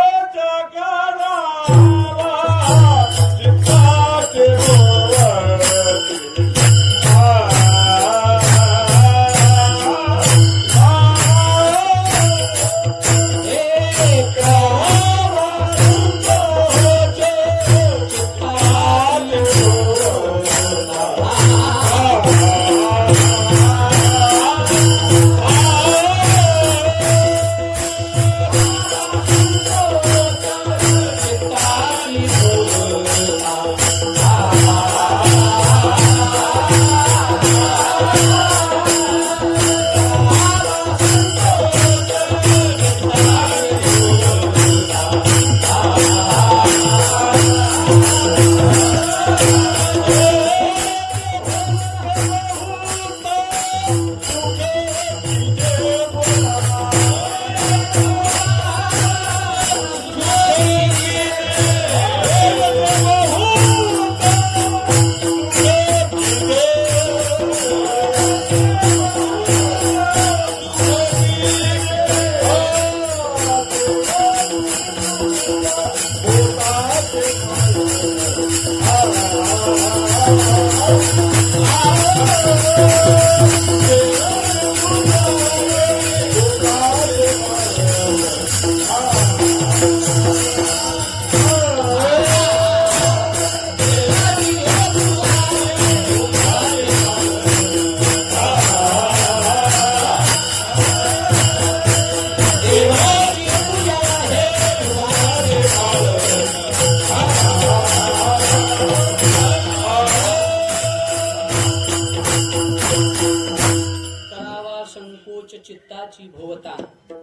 चित्ताची भोवता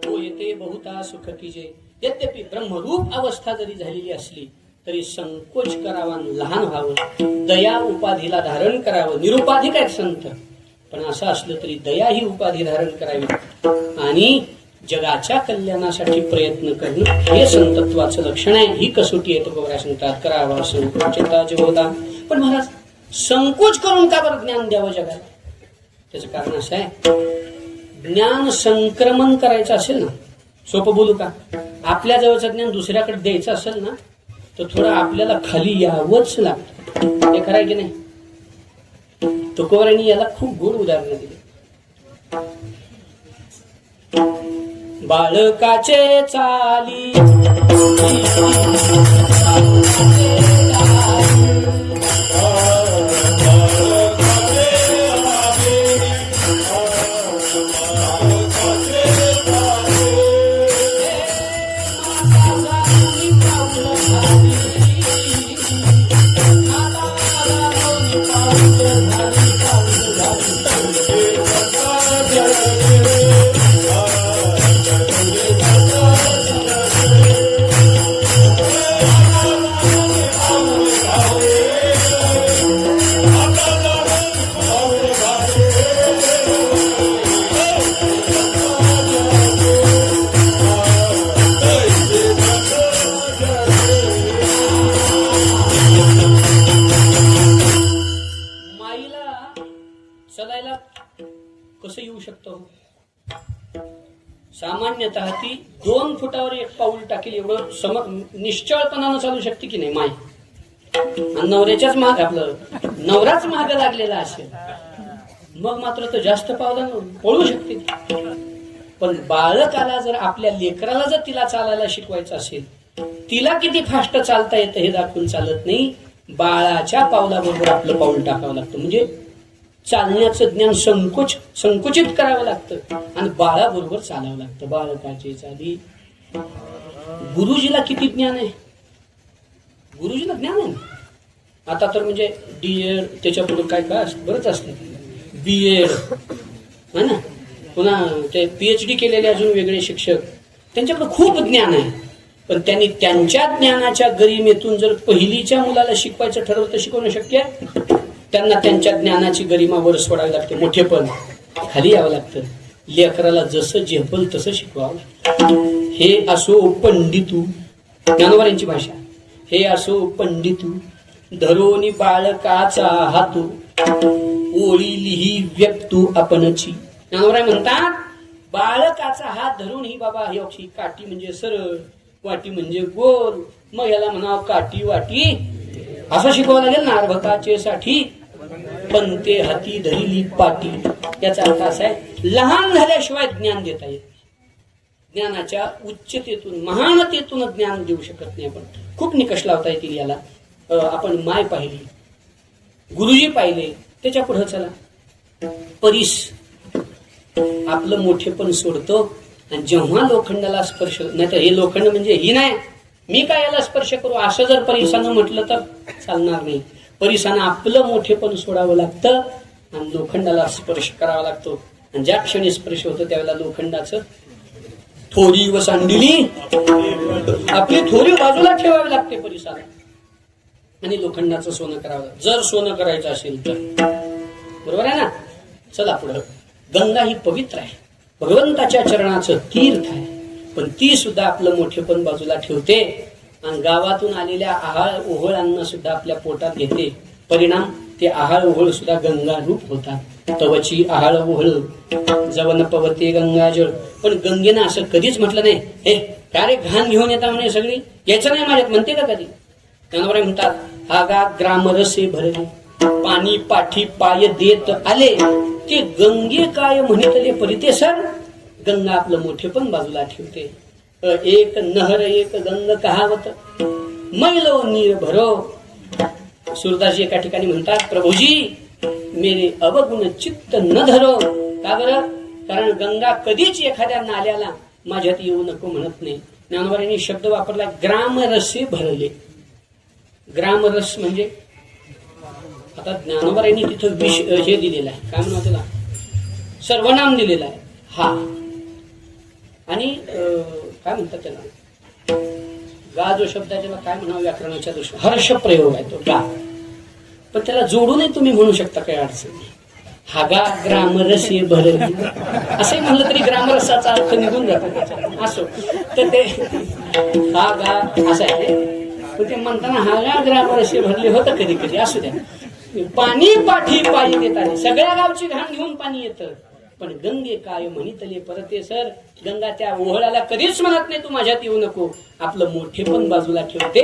तो येते बहुता सुख कीजे. यद्यपि ब्रह्मरूप अवस्था जरी झालेली असली तरी संकोच करावा, लहान व्हावं, दया उपाधीला धारण करावं. निरुपाधिक आहेत संत, पण असं असलं तरी दया ही उपाधी धारण करावी आणि जगाच्या कल्याणासाठी प्रयत्न करणं हे संतत्वाचं लक्षण आहे. ही कसोटी आहे. तो सांगतात करावा संकोच चित्ताची भोवता. पण महाराज संकोच करून का बरं ज्ञान द्यावं जगाला? त्याचं कारण असं आहे, ज्ञान संक्रमण करायचं असेल ना, सोपं बोलू का, आपल्या जवळचं ज्ञान दुसऱ्याकडे द्यायचं असेल ना, तर थोडं आपल्याला खाली यावंच लागतं. हे खरं आहे की नाही? तुकोबारांनी याला खूप गोड उदाहरणं दिली. बाळकाचे चाली कसं येऊ शकतो? सामान्यतः ती 2 फुटावर 1 पाऊल टाकेल एवढं निश्चळपणानं चालू शकते की नाही माय. आणि नवऱ्याच्याच माग आपलं नवराच माग लागलेला असेल मग मात्र तो जास्त पावलानं पळू शकते. पण बाळकाला जर आपल्या लेकराला जर तिला चालायला शिकवायचं असेल, तिला किती फास्ट चालता येतं हे दाखवून चालत नाही. बाळाच्या पावलाबरोबर आपलं पाऊल टाकावं लागतं. म्हणजे चालण्याचं ज्ञान संकुचित करावं लागतं आणि बाळाबरोबर चालावं लागतं. बाळकाची चाली. गुरुजीला किती ज्ञान आहे? गुरुजीला ज्ञान आहे. आता तर म्हणजे डीएड त्याच्या पुढे काय काय असतं बरंच असतं, बीएड है ना, पुन्हा ते पीएचडी केलेले अजून वेगळे शिक्षक, त्यांच्याकडे खूप ज्ञान आहे. पण त्यांनी त्यांच्या ज्ञानाच्या गरिमेतून जर पहिलीच्या मुलाला शिकवायचं ठरवलं तर शिकवणं शक्य आहे? त्यांना त्यांच्या ज्ञानाची गरिमा वर सोडावी लागते, मोठेपण खाली यावं लागतं. लेकराला जसं झेपल तसं शिकवावं लागतं. हे असो पंडितू, ज्ञानोबा यांची भाषा, हे असो पंडितू धरोनी बाळकाचा हातू ओळी लिही व्यक्तू आपणची. ज्ञानोबा म्हणतात बाळकाचा हात धरून ही बाबा ही अक्षी काठी म्हणजे सरळ, वाटी म्हणजे गोल, मग याला म्हणावं काठी वाटी असं शिकवावं लागेल ना. अर्भकाचे साठी पण ते हाती धरिली पाटी. याचा अर्थ असा आहे लहान झाल्याशिवाय ज्ञान देता येत. ज्ञानाच्या उच्चतेतून महानतेतून ज्ञान देऊ शकत नाही आपण. खूप निकष लावता येतील याला. आपण माय पाहिली, गुरुजी पाहिले, त्याच्या पुढे चला परीस आपलं मोठेपण सोडतो आणि जेव्हा लोखंडाला स्पर्श, नाही तर हे लोखंड म्हणजे ही नाही मी काय याला स्पर्श करू असं जर परिसानं म्हटलं तर चालणार नाही. परिसानं आपलं मोठेपण सोडावं लागतं आणि लोखंडाला स्पर्श करावा लागतो. आणि ज्या क्षणी स्पर्श होतो त्यावेळेला लोखंडाचं थोडी व सांडिली आपली थोडी बाजूला ठेवावी लागते परिसाला आणि लोखंडाचं सोनं करावं लागतं, जर सोनं करायचं असेल तर. बरोबर आहे ना. चला पुढं. गंगा ही पवित्र आहे, भगवंताच्या चरणाचं तीर्थ आहे, पण ती सुद्धा आपलं मोठेपण बाजूला ठेवते आणि गावातून आलेल्या आहाळ ओहळांना सुद्धा आपल्या पोटात घेते. परिणाम ते आहाळ ओहळ सुद्धा गंगा रूप होतात. तवची आहाळ ओहळ जवन पवते गंगाजळ. पण गंगेनं असं कधीच म्हटलं नाही हे काय रे घाण घेऊन येता म्हणे सगळी, यायचं नाही माझ्यात म्हणते का कधी. त्यानंतर म्हणतात हागा ग्रामरसे भरले पाणी पाठी पाय देत आले ते गंगे काय म्हणतले परिते सर. गंगा आपलं मोठेपण बाजूला ठेवते. एक नहर एक गंग कहावत मैलो नीर भरो. सूरदासजी एका ठिकाणी म्हणतात प्रभूजी मेरे अवगुण चित्त न धरो. का बरं? कारण गंगा कधीच एखाद्या नाल्याला माझ्यात येऊ नको म्हणत नाही. ज्ञानोबा यांनी शब्द वापरला ग्रामरसे भरले. ग्रामरस म्हणजे आता ज्ञानोबा यांनी तिथं हे दिलेलं आहे, काय म्हणा त्याला, सर्वनाम दिलेलं आहे हा. आणि काय म्हणतात त्याला, गा जो शब्द आहे त्याला काय म्हणावं व्याकरणाच्या दृष्टीने हर्ष प्रयोग आहे तो गा. पण त्याला जोडूनही तुम्ही म्हणू शकता, काही अडचण नाही. हागा ग्रामरसे भरली असंही म्हणलं तरी ग्रामरसाचा अर्थ निघून जातो असो. तर ते हा गा असं आहे. पण ते म्हणताना हागा ग्रामरसे भरले होतं कधी कधी. असू द्या. पाणी पाठी पायी देत आले. सगळ्या गावची घाण घेऊन पाणी येतं. पण गंगे काय म्हणितले परते सर. गंगा त्या ओहळाला कधीच म्हणत नाही तू माझ्यात येऊ नको. आपलं मोठेपण बाजूला ठेवते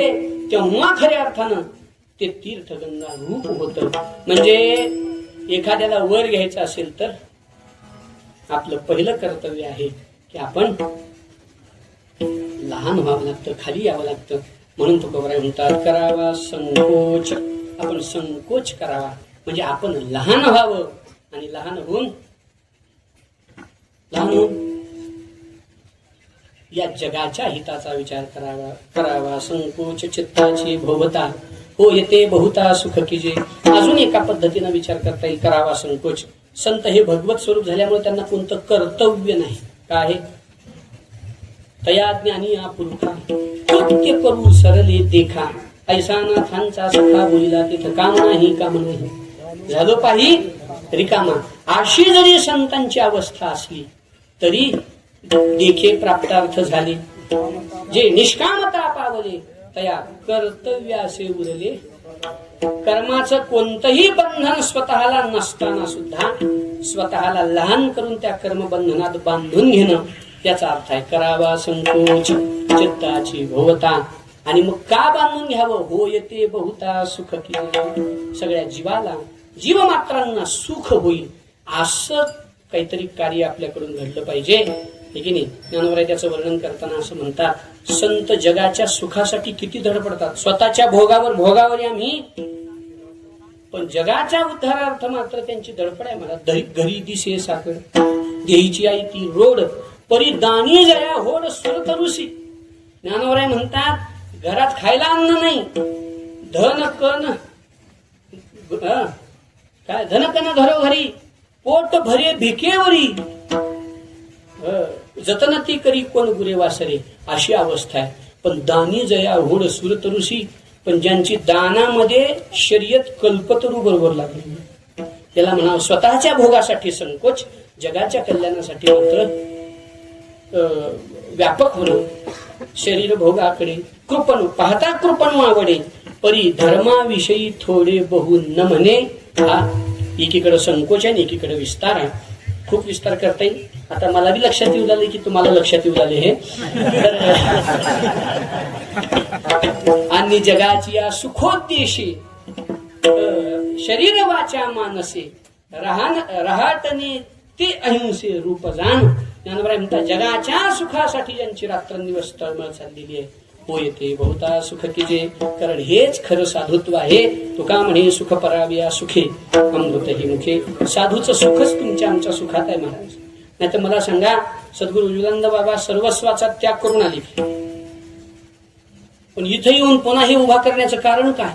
तेव्हा खऱ्या अर्थानं ते तीर्थ गंगा रूप होतं. म्हणजे एखाद्याला वर घ्यायचं असेल तर आपलं पहिलं कर्तव्य आहे की आपण लहान व्हावं लागतं, खाली यावं लागतं. म्हणून तुकोबराय म्हणतात करावा संकोच. आपण संकोच करावा म्हणजे आपण लहान व्हावं आणि लहान होऊन या जगाच्या हिताचा विचार करावा. संकोच चित्ताची भोवता हो येते बहुता सुख कीजे. अजून एका पद्धतीने विचार करता येईल करावा संकोच. संत हे भगवत स्वरूप झाल्यामुळे त्यांना कोणतं कर्तव्य नाही. काय आहे तया ज्ञानी पुरुषा कृत्य करू सरले देखा. ऐसा नाथांचा सखा बोलिला तिथं काम नाही काम नाही झालो पाही रिकामा. अशी जरी संतांची अवस्था असली तरी देखे प्राप्तार्थ झाले. जे निष्कामता पावले तया कर्तव्य असे उरले. कर्माचं कोणतंही बंधन स्वतःला नसताना सुद्धा स्वतःला लहान करून त्या कर्मबंधनात बांधून घेणं याचा अर्थ आहे करावा संकोच चित्ताची भोवता. आणि मग का बांधून घ्यावं हो येते बहुता सुख केले. सगळ्या जीवाला जीवमात्रांना सुख होईल असं काहीतरी कार्य आपल्याकडून घडलं पाहिजे की नाही. ज्ञानोबा त्याचं वर्णन करताना असं म्हणतात संत जगाच्या सुखासाठी किती धडपडतात. स्वतःच्या भोगावर आम्ही, पण जगाच्या उद्धारार्थ मात्र त्यांची धडपड आहे. मला घरी दिसे साखर देहीची आई ती रोड परिदानी जया होड सुरतरुसी. ज्ञानोबा म्हणतात घरात खायला अन्न नाही, धन कण काय धनकन धरो घरी पोट भरे भिकेवरी जतन ती करी कोण गुरे वासरे, अशी अवस्था आहे. पण दानी जया होड सुरतरुषी, पण ज्यांची दानामध्ये शर्यत कल्पतरू बरोबर लागली, त्याला म्हणावं स्वतःच्या भोगासाठी संकोच, जगाच्या कल्याणासाठी मात्र व्यापक होणं. शरीर भोगाकडे कृपण पाहता कृपण आवडे, परी धर्माविषयी थोडे बहु न म्हणे. हा एकीकडे संकोच आहे, एकीकडे विस्तार आहे. खूप विस्तार करता येईल. आता मला बी लक्षात येऊ लागले की तुम्हाला लक्षात येऊ लागले हे. आणि जगाची या सुखोद्देशी शरीर वाचा मानसे, रहाटणे ते अहिंसे रूप जाण. ज्ञानोबा म्हणतात जगाच्या सुखासाठी ज्यांची रात्रंदिवस तळमळ चाललेली आहे, हो येते बहुता सुख कीजे, कारण हेच खरं साधुत्व आहे. तुका म्हणे सुख पराविया सुखे अमृत ही मुखे. साधूचं सुखच तुमच्या आमच्या सुखात आहे महाराज. नाही तर मला सांगा, सद्गुरु विवेकानंद बाबा सर्वस्वाचा त्याग करून आले, पण इथं येऊन पुन्हा हे उभा करण्याचं कारण काय?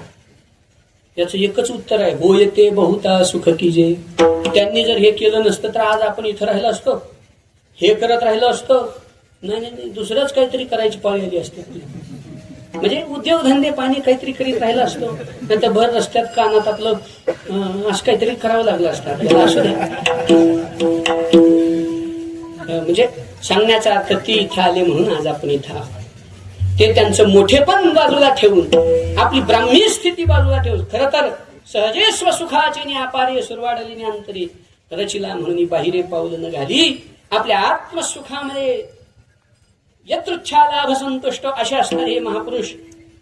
याचं एकच उत्तर आहे, हो येते बहुता सुख कीजे. त्यांनी जर हे केलं नसतं तर आज आपण इथं राहिलो असतो, हे करत राहिलो असतो. नाही, दुसरंच काहीतरी करायची पाळी आली असते. म्हणजे उद्योगधंदे पाणी काहीतरी करीत राहिला असतो, नंतर भर रस्त्यात कानात आपलं असं काहीतरी करावं लागलं असतं आपल्याला. असू दे, म्हणजे सांगण्याचा अर्थ ती इथं आले म्हणून आज आपण इथं आहोत. ते त्यांचं मोठेपण बाजूला ठेवून, आपली ब्राह्मी स्थिती बाजूला ठेवून, खर तर सहजे स्वसुखाचे अपारे सुरवाडली अंतरी रचिला म्हणून बाहिरे पाऊल न घाली, आपल्या आत्मसुखामध्ये यत्रुच्छा लाभ संतुष्ट असे असणारे हे महापुरुष.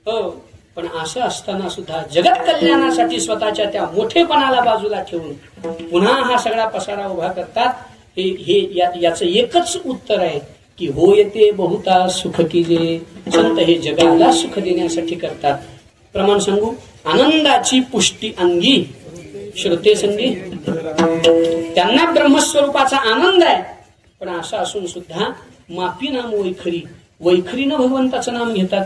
हो, पण असं असताना सुद्धा जगत कल्याणासाठी स्वतःच्या त्या मोठेपणाला बाजूला ठेवून पुन्हा हा सगळा पसारा उभा करतात. हे याचं एकच उत्तर आहे की हो येते बहुता सुख कीजे. संत हे जगाला सुख देण्यासाठी करतात. प्रमाण सांगू, आनंदाची पुष्टी अंगी श्रोते संगी, त्यांना ब्रह्मस्वरूपाचा आनंद आहे. पण असं असून सुद्धा माफी नाम वैखरीनं भगवंताचं नाम घेतात.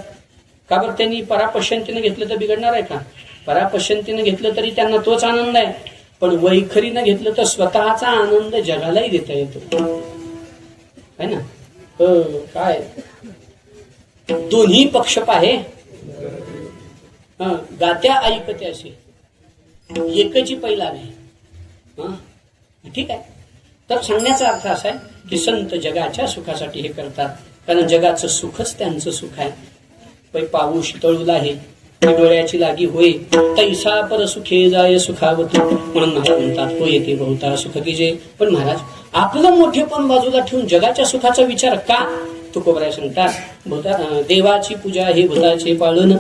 का बरं? त्यांनी परापश्यंतीनं घेतलं तर बिघडणार आहे का? परापश्यंतीनं घेतलं तरी त्यांना तोच आनंद आहे, पण वैखरीनं घेतलं तर स्वतःचा आनंद जगालाही देता येतो, है ना? काय दोन्ही पक्ष पाहे गात्या ऐकते असे एकची पहिला नाही. ठीक आहे. तर सांगण्याचा अर्थ असा आहे की संत जगाच्या सुखासाठी हे करतात, कारण जगाचं सुखच त्यांचं सुख आहे. पै पाऊस तळूला आहे डोळ्याची लागी होय, तैसा पर सुखे जाय सुखावत, म्हणून महाराज म्हणतात हो येते बहुता सुख कीजे. पण महाराज आपलं मोठेपण बाजूला ठेवून जगाच्या सुखाचा विचार का? तुकोबराय सांगतात देवाची पूजा हे भूताचे पाळण,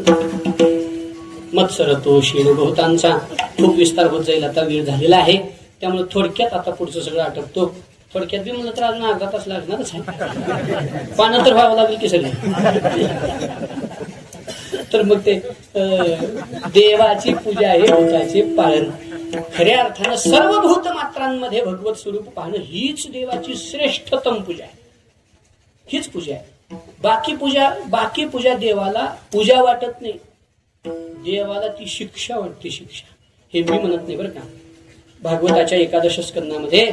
मत्सर तो शीण बहुतांचा. खूप विस्तार होत जाईल, आता वेळ झालेला आहे, त्यामुळे थोडक्यात आता पुढचं सगळं आटपतो. थोडक्यात बी म्हणलं तर अजून अर्धा तास लागणारच आहे, पानं तर व्हावं लागेल की सगळे. तर मग ते देवाची पूजा आहे भूताचे पालन. खऱ्या अर्थानं सर्व भूत मात्रांमध्ये भगवत स्वरूप पाहणं हीच देवाची श्रेष्ठतम पूजा आहे. हीच पूजा आहे. बाकी पूजा देवाला पूजा वाटत नाही, देवाला ती शिक्षा वाटते. शिक्षा हे मी म्हणत नाही बरं का. भागवताच्या एकादश स्कंदामध्ये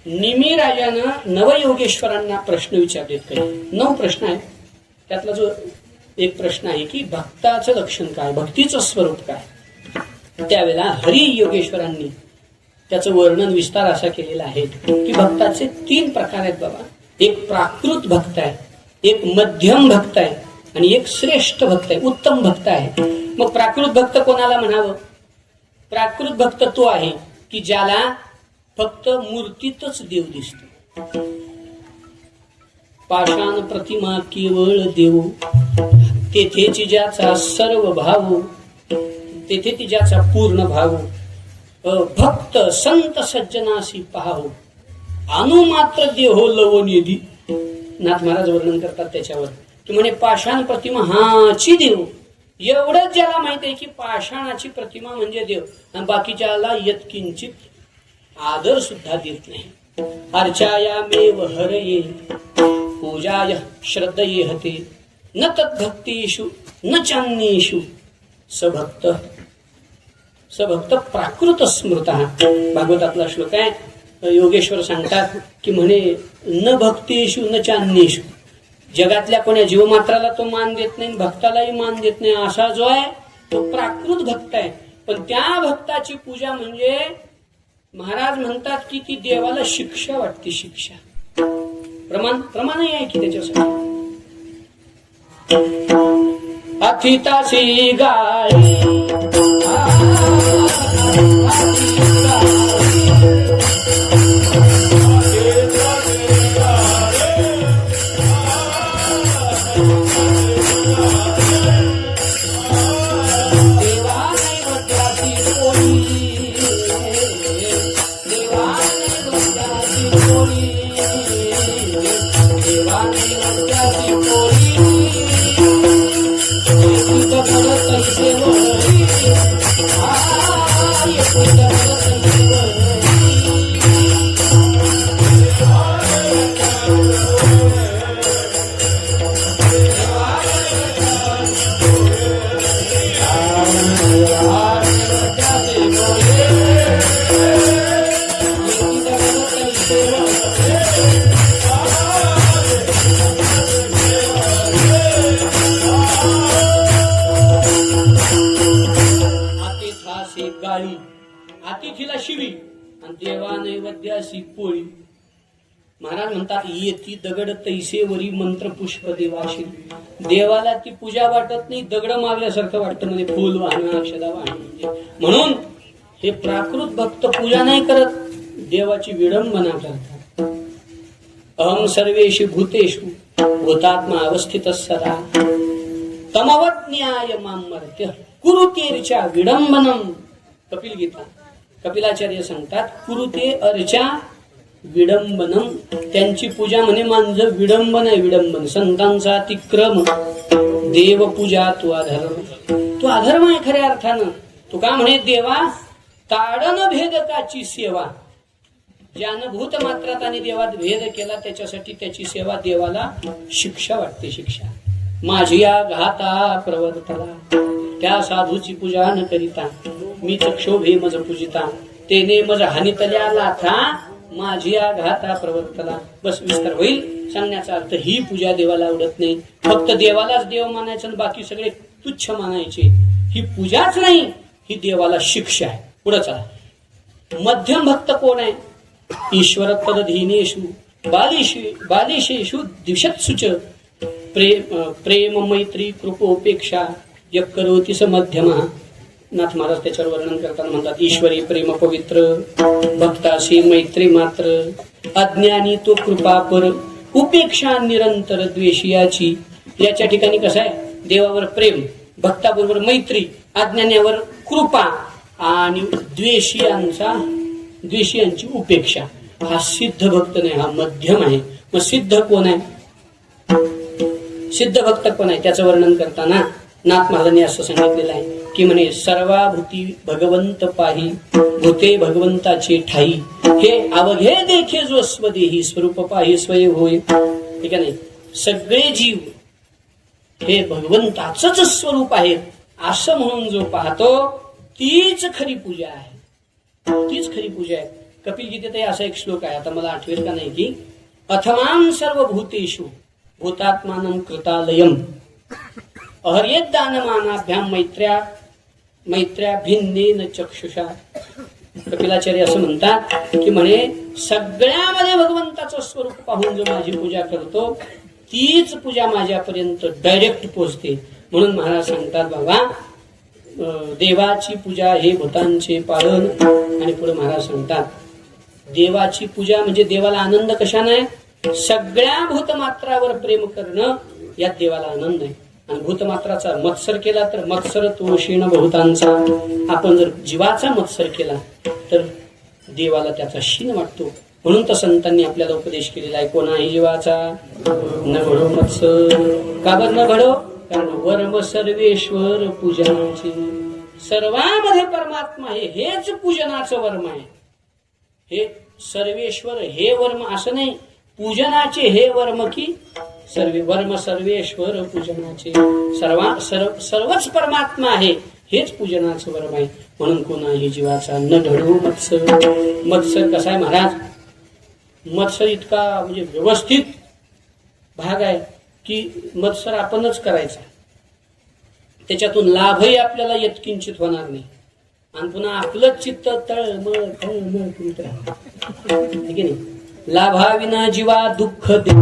निमी राजानं नवयोगेश्वरांना प्रश्न विचारलेत. काही 9 प्रश्न आहेत. त्यातला जो एक प्रश्न आहे की भक्ताचं लक्षण काय, भक्तीचं स्वरूप काय. त्यावेळेला हरी योगेश्वरांनी त्याचं वर्णन विस्तार असा केलेला आहे की भक्ताचे 3 प्रकार आहेत बाबा. एक प्राकृत भक्त आहे, एक मध्यम भक्त आहे आणि एक श्रेष्ठ भक्त आहे, उत्तम भक्त आहे. मग प्राकृत भक्त कोणाला म्हणावं? प्राकृत भक्त तो आहे की ज्याला फक्त मूर्तीतच देव दिसतो. पाषाण प्रतिमा केवळ देव, तेथे तिच्याचा सर्व भाव, तेथे तिच्याचा पूर्ण भाव. भक्त संत सज्जनासी पाहाव, अनुमात्र देहो लवनिधी. नाथ महाराज वर्णन करतात त्याच्यावर की म्हणे पाषाण प्रतिमा हाची देव. एवढंच ज्याला माहिती आहे की पाषाणाची प्रतिमा म्हणजे देव, आणि बाकीच्याला यत्किंचित आदर सुद्धा देत नाही. अर्चायामेव हरये पूजाय श्रद्धये हते, न तद्भक्तीषु न चान्येषु स भक्त. स भक्त प्राकृत स्मृत. भागवतातला श्लोक आहे. योगेश्वर सांगतात की म्हणे न भक्तेषु न चान्येषु, जगातल्या कोण्या जीवमात्राला तो मान देत नाही, भक्तालाही मान देत नाही, असा जो आहे तो प्राकृत भक्त आहे. पण त्या भक्ताची पूजा म्हणजे महाराज म्हणतात की ती देवाला शिक्षा वाटते. शिक्षा प्रमाणही आहे की त्याच्यासाठी. अथितासी गाळी गाळी, अतिथीला शिवी आणि देवा नैवेद्यासी पोळी. महाराज म्हणतात येती दगड तैसेवरी मंत्र पुष्प देवाशी. देवाला ती पूजा वाटत नाही, दगड मारल्यासारखं वाटतं, म्हणजे फुल वाहणं अक्षदा वाहणं. म्हणून हे प्राकृत भक्त पूजा नाही करत, देवाची विडंबना करतात. अहं सर्वेषु भूतेषु भूतात्मा अवस्थित सदा तमवत न्याय मामर्त्य कुरुतेर्चा विडंबनम. कपिल गीता कपिलाचार्य सांगतात कुरुते अर्चा विडंबनम. त्यांची पूजा म्हणे माझं विडंबन आहे. विडंबन संतांचा अतिक्रम, देवपूजा तो अधर्म. तो अधर्म आहे खऱ्या अर्थानं. तो का म्हणे देवा ताडन भेदकाची सेवा. ज्यानं भूतमात्रात आणि देवात भेद केला त्याच्यासाठी त्याची सेवा देवाला शिक्षा वाटते. शिक्षा माझी या घाता प्रवर्तला, त्या साधूची पूजा न करिता मीच क्षोभे मज पूजिता, तेने मज हानितल्या लाथा माझी या घाता प्रवर्तला. बस विस्तार होईल. सांगण्याचा अर्थ ही पूजा देवाला आवडत नाही. फक्त देवालाच देव मानायचं आणि बाकी सगळे तुच्छ मानायचे, ही पूजाच नाही, ही देवाला शिक्षा आहे. पुढे चला. मध्यम भक्त कोण आहे? ईश्वर तदधीनेषु बालिशेषु द्विषत्सुच प्रेम मैत्री कृपोपेक्षा यः करोति स मध्यमा. नाथ महाराज त्याच्यावर वर्णन करताना म्हणतात ईश्वरी प्रेम पवित्र, भक्ताशी मैत्री मात्र, अज्ञानी तो कृपापर, उपेक्षा निरंतर द्वेषियाची. याच्या ठिकाणी कसं आहे? देवावर प्रेम, भक्ताबरोबर मैत्री, अज्ञानावर कृपा आणि द्वेषियांची उपेक्षा. हा सिद्ध भक्त नाही, हा मध्यम आहे. मग सिद्ध कोण आहे? सिद्ध भक्त कोण आहे त्याचं वर्णन करताना नाथ महाराजांनी असं सांगितलेलं आहे की म्हणे सर्वाभूती भगवंत पाही, भूते भगवंताचे ठाई, हे अवघे देखे जो स्वदेही, स्वरूप पाही स्वय होय. ठीक आहे. सगळे जीव हे भगवंताचंच स्वरूप आहे असं म्हणून जो पाहतो तीच खरी पूजा आहे. तीच खरी पूजा आहे. कपिल गीतेतही असा एक श्लोक आहे, आता मला आठवेल का नाही, की अथमां सर्वभूतेषु भूतात्मानं कृतालयम अहर्यदानमानाभ्याम मैत्र्या भिन्नेन चक्षुषा. कपिलाचार्य असं म्हणतात की म्हणे सगळ्यामध्ये भगवंताचं स्वरूप पाहून जो माझी पूजा करतो तीच पूजा माझ्यापर्यंत डायरेक्ट पोहोचते. म्हणून महाराज सांगतात बाबा देवाची पूजा हे भूतांचे पालन. आणि पुढे महाराज सांगतात देवाची पूजा म्हणजे देवाला आनंद कशाने आहे? सगळ्या भूतमात्रावर प्रेम करणं यात देवाला आनंद आहे. आणि भूतमात्राचा मत्सर केला तर मत्सर तो क्षीण बहुतांचा. आपण जर जीवाचा मत्सर केला तर देवाला त्याचा क्षीण वाटतो. म्हणून तर संतांनी आपल्याला उपदेश केलेला आहे कोणाही जीवाचा न घडो मत्सर. का बरं न घडो? कारण वर्म सर्वेश्वर पूजनाचे. सर्वांमध्ये परमात्मा आहे, हेच पूजनाचं वर्म आहे. हे सर्वेश्वर हे वर्म असं नाही, पूजनाचे हे वर्म की वर्म सर्वेश्वर पूजनाचे. सर्वच परमात्मा आहे हेच पूजनाचं वरम आहे. म्हणून कोणाही जीवाचा न ढळू मत्सर. मत्सर कसा आहे महाराज, मत्सर इतका म्हणजे व्यवस्थित भाग आहे की मत्सर आपणच करायचा, त्याच्यातून लाभही आपल्याला यत्किंचित होणार नाही आणि पुन्हा आपलंच चित्त तळमळ करीत राहतं. ठीक आहे नाही. लाभाविना जीवा दुःख दे.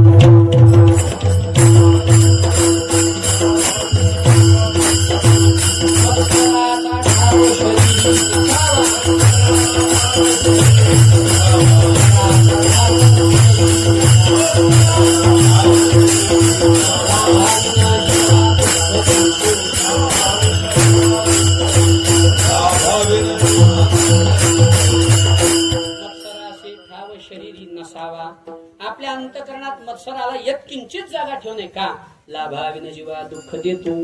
आपल्या अंतकरणात मत्सराला यत्किंचित जागा ठेवणे का. लाभाविन जीवा दुःख देतो.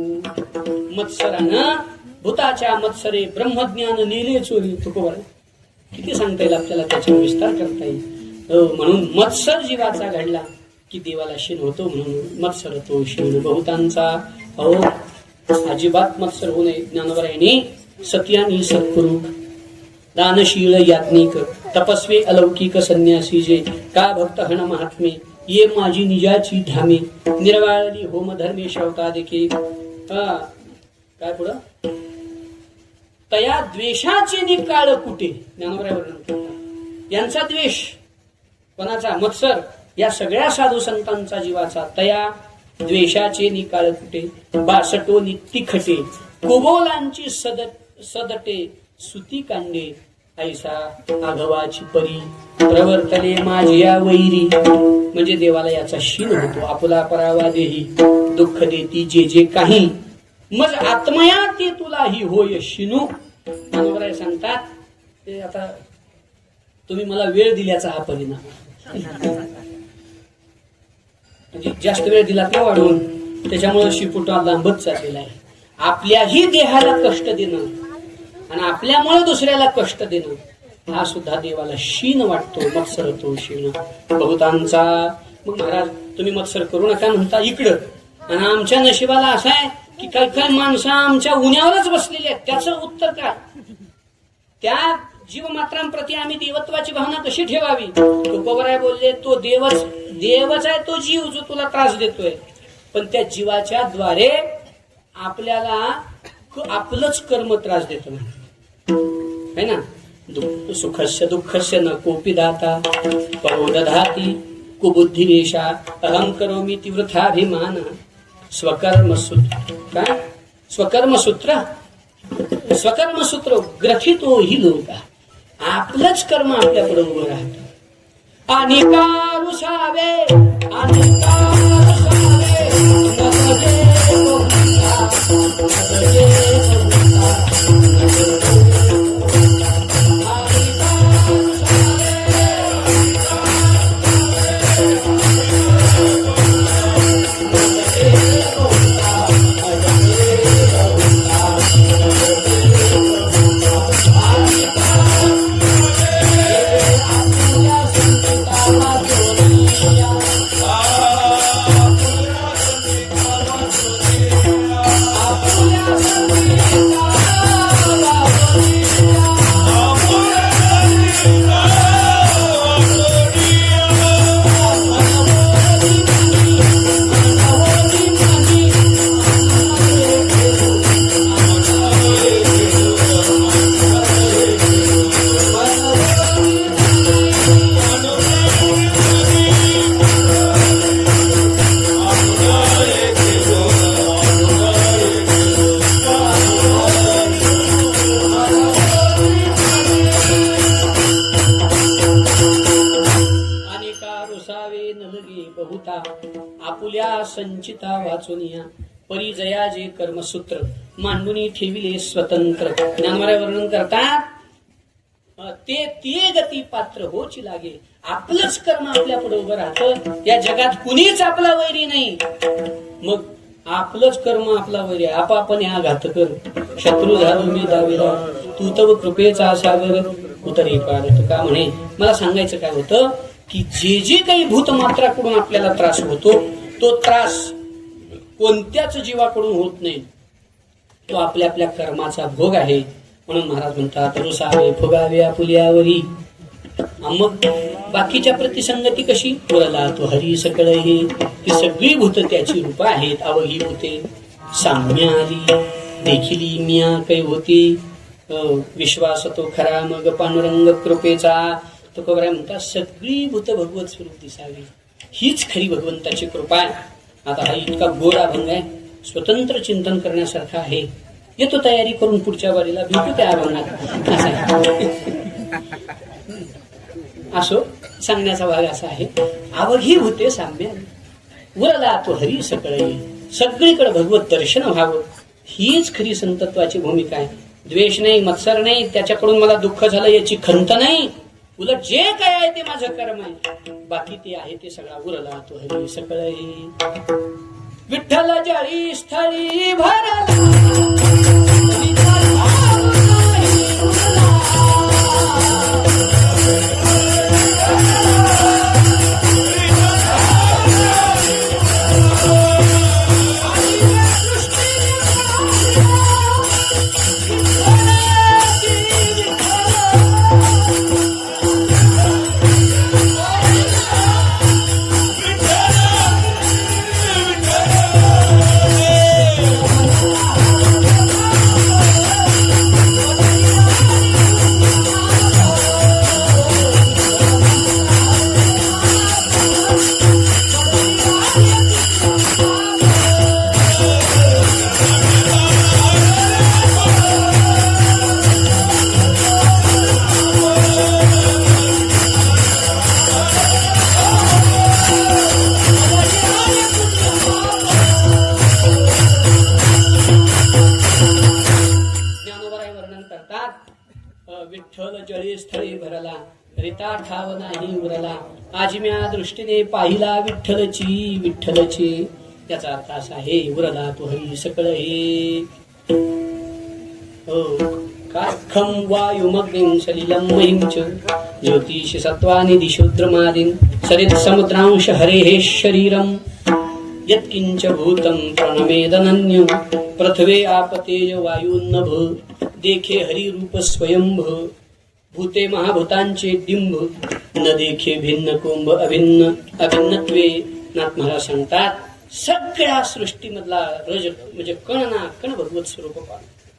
मत्सरानं भूताच्या मत्सरे ब्रह्मज्ञान नेले चोरी. तुकोबर किती सांगता येईल आपल्याला, त्याच्यावर विस्तार करता येईल. म्हणून मत्सर जीवाचा घडला की देवाला शीन होतो. म्हणून मत्सर तो शीन बहुतांचा. अहो अजिबात मत्सर होऊ नये. ज्ञानोबरायांनी सत्यानी सत्पुरुष दानशील याज्ञिक तपस्वी अलौकिक संन्यासी जे का भक्त हण महात्मे ये माझी निजाची धामे निर्वाळली होम धर्मे शवता देखील. काय पुढं, तया द्वेषाचे निकाळ कुठे. ज्ञानोबराय यांचा द्वेष कोणाचा, मत्सर या सगळ्या साधू संतांचा जीवाचा. तया द्वेषाचे निकाळ कुठे, बासटो नित्तिखटे कुबोलांची सदटे सुती कांडे. ऐसा आघवाची परी प्रवर्तले माझ्या वैरी. म्हणजे देवाला याचा शीन होतो. आपुला परावा देही दुःख देती जे जे काही मज आत्मया ते तुलाही होय शिनू. मनोबराय सांगतात ते आता तुम्ही मला वेळ दिल्याचा हा परिणाम. म्हणजे जास्त वेळ दिला ना वाढवून, त्याच्यामुळे शिपुटा लांबत चाललेला आहे. आपल्याही देहाला कष्ट देणं आणि आपल्यामुळे दुसऱ्याला कष्ट देणं हा सुद्धा देवाला शीन वाटतो. मत्सर तो शीन बहुतांचा. मग महाराज तुम्ही मत्सर करू नका म्हणता इकडं, आणि आमच्या नशिबाला असं आहे की काही काही माणसं आमच्या उन्यावरच बसलेली आहेत. त्याचं उत्तर काय, त्या जीवमात्रांप्रती आम्ही देवत्वाची भावना कशी ठेवावी. तुकोबराय बोलले तो देवच आहे तो जीव जो तुला त्रास देतोय, पण त्या जीवाच्या द्वारे आपल्याला आपलंच कर्म त्रास देतो है ना. सुखस्य दुःखस्य न कोपी दाता परो दधाती कुबुद्धिरेषा अहं करोमि तीव्रथाभिमान. स्वकर्मसूत्र काय, स्वकर्मसूत्र ग्रथितो हि लोका. आपलंच कर्म आपल्या पुढे उभं राहतं. अनिकारुसावे संचिता वाचुनिया परिजया जे कर्मसूत्र मांडूनी ठेविले स्वतंत्र. ज्ञानोबराय वर्णन करतात ते गती पात्र होची लागे. आपलंच कर्म आपल्या पुढे उभं राहतं. या जगात कुणीच आपला वैरी नाही. मग आपलंच कर्म आपला वैरी. आपण ह्या घातकर शत्रू झालो मी दावेला तू तव कृपेचा सागर उतरे पार. का म्हणे मला सांगायचं काय होतं की जे काही भूतमात्राकडून आपल्याला त्रास होतो तो त्रास कोणत्याच जीवाकडून होत नाही. तो आपल्या आपल्या कर्माचा भोग आहे. म्हणून महाराज म्हणतात रुसावे फुगावे आपुल्यावरी. मग बाकीच्या प्रतिसंगती कशी? पुरला तो हरी सकळ हे. ती सगळी भूत त्याची रूप आहेत. अवघी भूते साम्य आली देखिली मिया कै होती. विश्वास तो खरा मग पांडुरंग कृपेचा. तो कबरा म्हणतात सगळी भूत भगवत स्वरूप दिसावी, हीच खरी भगवंताची कृपा आहे. आता हा इतका गोड अभंग आहे, स्वतंत्र चिंतन करण्यासारखा आहे. येतो तयारी करून पुढच्या वारीला भेटू त्या अभंगात. असो सांगण्याचा भाग असा आहे. अवघी होते साम्य उरला तो हरी सकळ. सगळीकडे भगवत दर्शन व्हावं, हीच खरी संतत्वाची भूमिका आहे. द्वेष नाही, मत्सर नाही, त्याच्याकडून मला दुःख झालं याची खंत नाही. उलट जे काय आहे ते माझं कर्म आहे, बाकी ते आहे ते सगळा उरला तो हरी सकळ. विठ्ठल जाळी स्थळी भरला विठ्ठल जळी स्थळी भरला रिता ठाव नाही उरला. आज म्या दृष्टीने पाहिला विठ्ठलची विठ्ठलची. याचा अर्थ असा आहे उरला तो हरी सकळ हे. काखम वायुमग्निं सलिलं महिंच ज्योतिष सत्वानि दिशोद्रमादिं सरित समुद्रांश हरेः शरीरम. यत्किंच भूतं प्रणमेदनन्य पृथ्वे आपतेय वायुन्नभ. देखे हरी रूप स्वयंभ भूते महाभूतांचे डिंब. न देखे भिन्न कुंभ अभिन्न अभिन्नत्वे. नाथ महाराज सांगतात सगळ्या सृष्टीमधला रज म्हणजे कण भगवत स्वरूप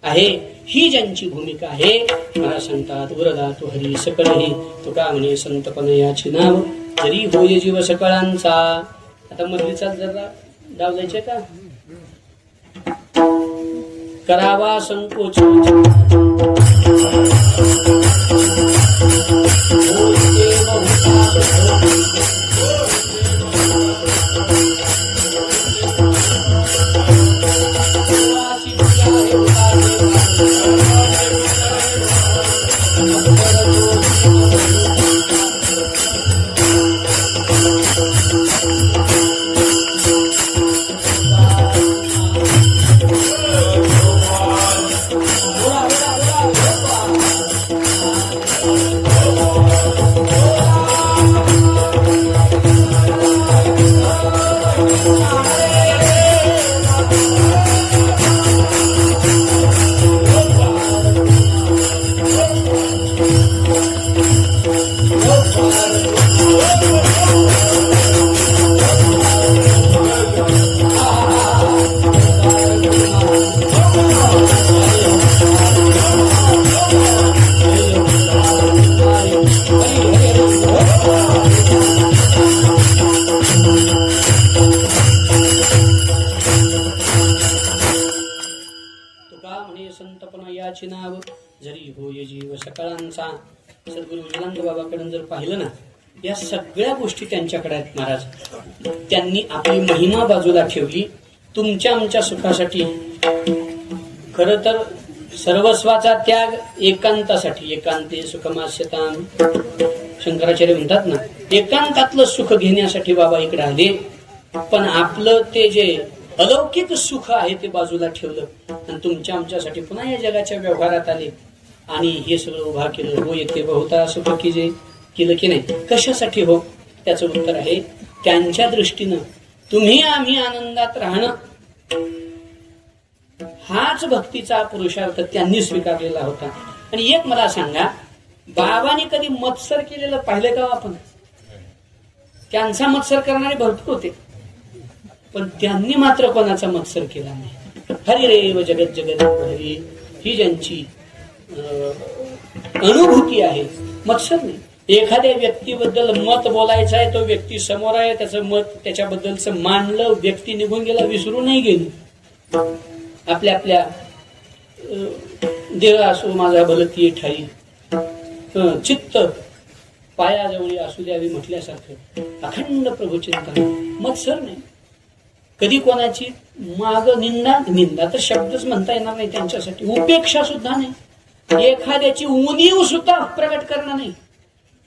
आहे. ही ज्यांची भूमिका आहे. महाराज सांगतात उरला तो हरी सकळ हे. तुका म्हणे संतपण याची नाव जरी होय जीव सकळांचा. आता मधलीचा जरा डाव जायचे का? करावा संकोच नाव जरी होय जीव सकळांचा. सद्गुरु विजलानंद बाबाकडे जर पाहिलं ना, या सगळ्या गोष्टी त्यांच्याकडे आहेत. महाराज त्यांनी आपली महिमा बाजूला ठेवली तुमच्या आमच्या सुखासाठी. खर तर सर्वस्वाचा त्याग एकांतासाठी. एकांते सुखमास्यतां. शंकराचार्य म्हणतात ना, एकांतातलं सुख घेण्यासाठी बाबा इकडे आले. पण आपलं ते जे अलौकिक सुख आहे ते बाजूला ठेवलं आणि तुमच्या आमच्यासाठी पुन्हा या जगाच्या व्यवहारात आले आणि हे सगळं उभा केलं. हो येते बहुता सुख की जे केलं की नाही. कशासाठी हो? त्याचं उत्तर आहे त्यांच्या दृष्टीनं तुम्ही आम्ही आनंदात राहणं हाच भक्तीचा पुरुषार्थ त्यांनी स्वीकारलेला होता. आणि एक मला सांगा, बाबांनी कधी मत्सर केलेलं पाहिलं का आपण? त्यांचा मत्सर करणारे भरपूर होते, पण त्यांनी मात्र कोणाचा मत्सर केला नाही. हरी रेव जगत जगत हरी, ही ज्यांची अनुभूती आहे, मत्सर नाही. एखाद्या व्यक्तीबद्दल मत बोलायचं आहे, तो व्यक्ती समोर आहे, त्याचं मत त्याच्याबद्दलचं मांडलं, व्यक्ती निघून गेला, विसरून नाही गेली. आपल्या आपल्या देव असो माझा भलती ठाई, चित्त पायाजवळी असू द्यावी म्हटल्यासारखं अखंड प्रभुचिंतन, मत्सर नाही. कधी कोणाची माग निंदा तर शब्दच म्हणता येणार नाही त्यांच्यासाठी, उपेक्षा सुद्धा नाही. एखाद्याची उणीव सुद्धा प्रगट करणं नाही.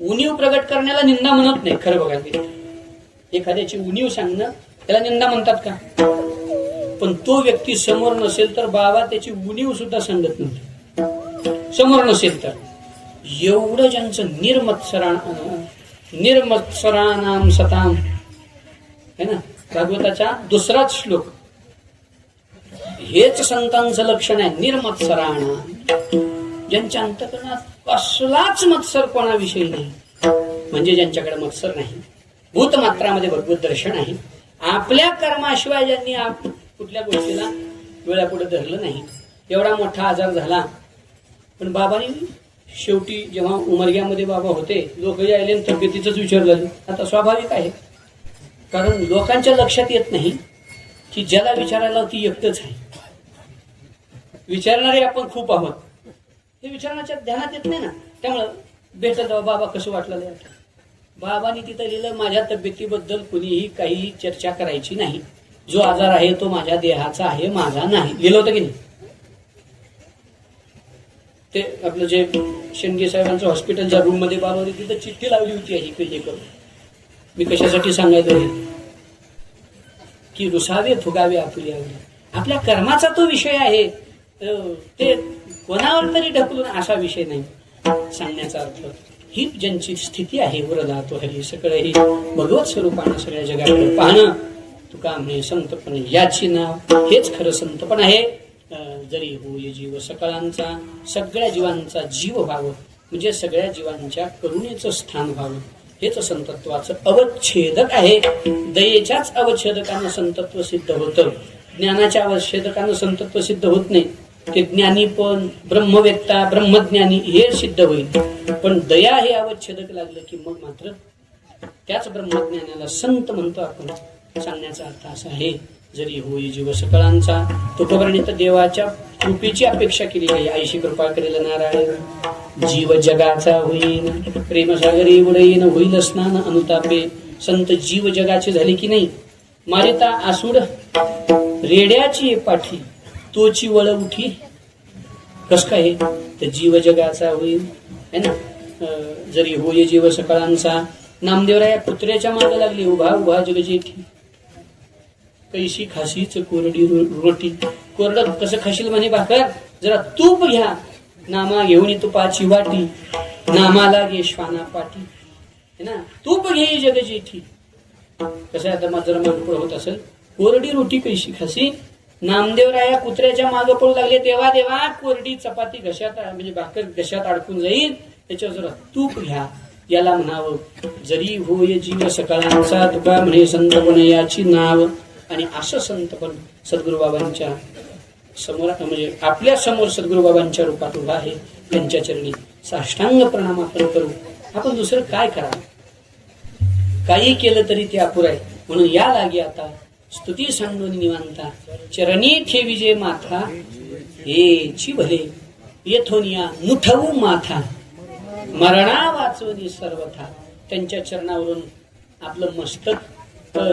उणीव प्रगट करण्याला निंदा म्हणत नाही. खरं बघा, एखाद्याची उणीव सांगणं त्याला निंदा म्हणतात का? पण तो व्यक्ती समोर नसेल तर बाबा त्याची उणीव सुद्धा सांगत नव्हते. समोर नसेल तर एवढं ज्यांचं निर्मत्सराणाम सताम है ना, भागवताचा दुसराच श्लोक, हेच संतांचं लक्षण आहे. निर्मत्सराणा, ज्यांच्या अंतःकरणात कसलाच मत्सर कोणाविषयी नाही, म्हणजे ज्यांच्याकडे मत्सर नाही. भूतमात्रामध्ये भगवत दर्शन आहे. आपल्या कर्माशिवाय ज्यांनी कुठल्या गोष्टीला वेळापुढे धरलं नाही. एवढा मोठा आजार झाला, पण बाबांनी शेवटी जेव्हा उमरग्यामध्ये बाबा होते, लोक यायले तब्येतीच विचारलं. आता स्वाभाविक आहे, कारण लोकांच्या लक्षात येत नाही की ज्याला विचारायला ती एकटच आहे. विचारणारे आपण खूप आहोत, हे विचारण्याच्या ध्यानात येत नाही ना. त्यामुळं भेटत बाबा कसं वाटलं. बाबांनी तिथं लिहिलं, माझ्या तब्येतीबद्दल कुणीही काही चर्चा करायची नाही. जो आजार आहे तो माझ्या देहाचा आहे, माझा नाही. लिहिलं होतं की नाही? ते आपलं जे शेंडगे साहेबांचं हॉस्पिटलच्या रूम मध्ये बाबांनी तिथं चिठ्ठी लावली होती, हे करून. मी कशासाठी सांगायचं की रुसावे फुगावे आपुले. आपल्या कर्माचा तो विषय आहे, ते कोणावर तरी ढकलून असा विषय नाही सांगण्याचा अर्थ. ही ज्यांची स्थिती आहे, वरदा तो हरी सगळं हे भगवत स्वरूपानं सगळ्या जगाकडे पाहणं, तुका म्हणे संतपणे याची नाव, हेच खरं संतपण आहे. जरी होय जीव सकळांचा, सगळ्या जीवांचा जीव व्हावं, म्हणजे सगळ्या जीवांच्या करुणेचं स्थान व्हावं, हेच संतत्वाचं अवच्छेदक आहे. दयेच्याच अवच्छेदकानं संतत्व सिद्ध होतं, ज्ञानाच्या अवच्छेदकानं संतत्व सिद्ध होत नाही. ते ज्ञानी पण ब्रह्मवेत्ता ब्रह्मज्ञानी हे सिद्ध होईल, पण दया हे अवच्छेदक लागलं की मग मात्र त्याच ब्रह्मज्ञानाला संत म्हणतो आपण. सांगण्याचा अर्थ असा आहे, जरी होई जीव सकळांचा, तोपर्यंत देवाच्या कृपेची अपेक्षा केली आहे. आईशी कृपा करेल नारायण, जीव जगाचा होईन प्रेमसागरी उडईन, होईल स्नान अनुतापे. संत जीव जगाचे झाले की नाही, मारिता आसूड रेड्याची पाठी, तोची वळ उठी. कस काय? तर जीव जगाचा होईल है ना. जरी होय जीव सकळांचा, नामदेवराया कुत्र्याच्या मागे लागली, उभा उभा जग जेठी, कैशी खाशीच कोरडी रोटी. कोरडं कसं खाशील म्हणे भाकर, जरा तूप घ्या, नामा घेऊन तुपाची वाटी, नामाला गे श्वाना पाठी है ना. तूप घे जग जेठी. कसं आता माझं मागपुढं होत असेल, कोरडी रोटी कैशी खाशी. नामदेवराया कुत्र्याच्या मागे पडू लागले, देवा देवा कोरडी चपाती घशात, म्हणजे भाकर घशात अडकून जाईल, त्याच्यावर जरा तूप घ्या. याला म्हणावं जरी होय जीव सकळांचा, तुका म्हणे संतपण याची नाव. आणि असं संतपण सद्गुरुबाबांच्या समोर, म्हणजे आपल्या समोर सद्गुरुबाबांच्या रूपात उभा आहे. त्यांच्या चरणी साष्टांग प्रणाम आपण करू. आपण दुसरं काय करावं? काही केलं तरी ते अपुर आहे. म्हणून या लागे आता स्तुती सांडून निवांता, चरणी ठेविजे माथा, हेची भले येथोनिया मुठवू माथा, मरणा वाचवणी सर्वथा. त्यांच्या चरणावरून आपलं मस्तक,